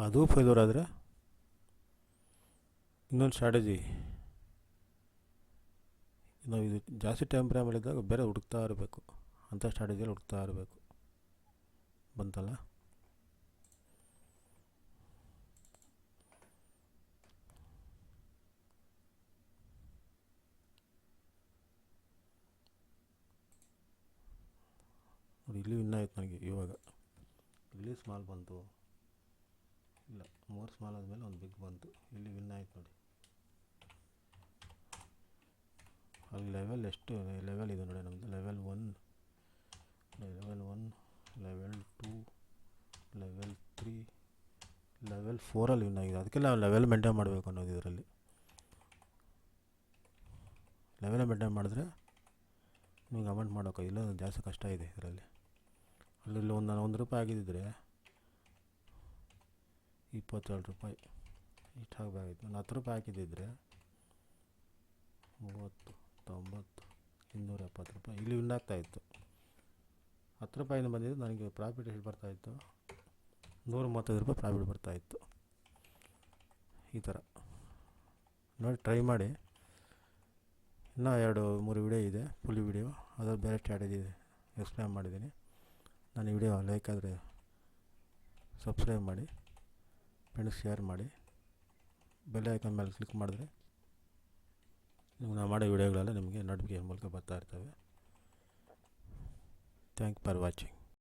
ಅದು ಫೈಲ್ಯೂರ್ ಆದರೆ ಇನ್ನೊಂದು ಸ್ಟ್ರಾಟಜಿ, ನಾವು ಇದು ಜಾಸ್ತಿ ಟೈಮ್ ಫ್ರೇಮಲ್ಲಿದ್ದಾಗ ಬೇರೆ ಹುಡುಕ್ತಾ ಇರಬೇಕು. ಅಂಥ ಸ್ಟ್ರಾಟಜಿಯಲ್ಲಿ ಹುಡುಕ್ತಾ ಇರಬೇಕು. ಬಂತಲ್ಲ, ನೋಡಿ ಇಲ್ಲಿ ವಿನ್ ಆಯ್ತು ನನಗೆ. ಇವಾಗ ಇಲ್ಲಿ ಸ್ಮಾಲ್ ಬಂತು, ಇಲ್ಲ 3 ಸ್ಮಾಲ್ ಆದಮೇಲೆ ಒಂದು ಬಿಗ್ ಬಂತು. ಇಲ್ಲಿ ವಿನ್ ಆಯ್ತು ನೋಡಿ. ಅಲ್ಲಿ ಲೆವೆಲ್ ಎಷ್ಟು ಲೆವೆಲ್ ಇದೆ ನೋಡಿ ನಮ್ಮದು. ಲೆವೆಲ್ 1, ಲೆವೆಲ್ 2, ಲೆವೆಲ್ 3, 4ಅಲ್ಲಿ ವಿನ್ ಆಗಿದೆ. ಅದಕ್ಕೆಲ್ಲ ಲೆವೆಲ್ ಮೇಂಟೈನ್ ಮಾಡಬೇಕು ಅನ್ನೋದು ಇದರಲ್ಲಿ. ಲೆವೆಲ್ ಮೇಂಟೈನ್ ಮಾಡಿದ್ರೆ ನಿಮಗೆ ಅಮೌಂಟ್ ಮಾಡೋಕೆ ಇಲ್ಲ, ಜಾಸ್ತಿ ಕಷ್ಟ ಇದೆ ಇದರಲ್ಲಿ. ಅಲ್ಲಿ ನಾನು 1 ರೂಪಾಯಿ ಆಗಿದ್ದಿದ್ರೆ 27 ರೂಪಾಯಿ ಇಷ್ಟು ಆಗಬೇಕಾಗಿತ್ತು. ನಾನು 10 ರೂಪಾಯಿ ಹಾಕಿದ್ದಿದ್ರೆ 30, 90, 270 ರೂಪಾಯಿ ಇಲ್ಲಿ ವಿನ್ ಆಗ್ತಾಯಿತ್ತು. 10 ರೂಪಾಯಿಂದ ಬಂದಿದ್ದು ನನಗೆ ಪ್ರಾಫಿಟ್ ಎಷ್ಟು ಬರ್ತಾಯಿತ್ತು, 135 ರೂಪಾಯಿ ಪ್ರಾಫಿಟ್ ಬರ್ತಾಯಿತ್ತು. ಈ ಥರ ನೋಡಿ ಟ್ರೈ ಮಾಡಿ. ಇನ್ನೂ 2-3 ವಿಡಿಯೋ ಇದೆ, ಫುಲ್ ವಿಡಿಯೋ, ಅದ್ರಲ್ಲಿ ಬೇರೆ ಸ್ಟ್ರಾಟಜಿ ಎಕ್ಸ್ಪ್ಲೇನ್ ಮಾಡಿದ್ದೀನಿ. ನನ್ನ ವಿಡಿಯೋ ಲೈಕ್ ಆದರೆ ಸಬ್ಸ್ಕ್ರೈಬ್ ಮಾಡಿ, ಫ್ರೆಂಡ್ಸ್ ಶೇರ್ ಮಾಡಿ, ಬೆಲ್ ಐಕಾನ್ ಮೇಲೆ ಕ್ಲಿಕ್ ಮಾಡಿದ್ರೆ ನಾವು ಮಾಡೋ ವಿಡಿಯೋಗಳೆಲ್ಲ ನಿಮಗೆ ನೋಟಿಫಿಕೇಷನ್ ಮೂಲಕ ಬರ್ತಾ ಇರ್ತವೆ. Thank for watching.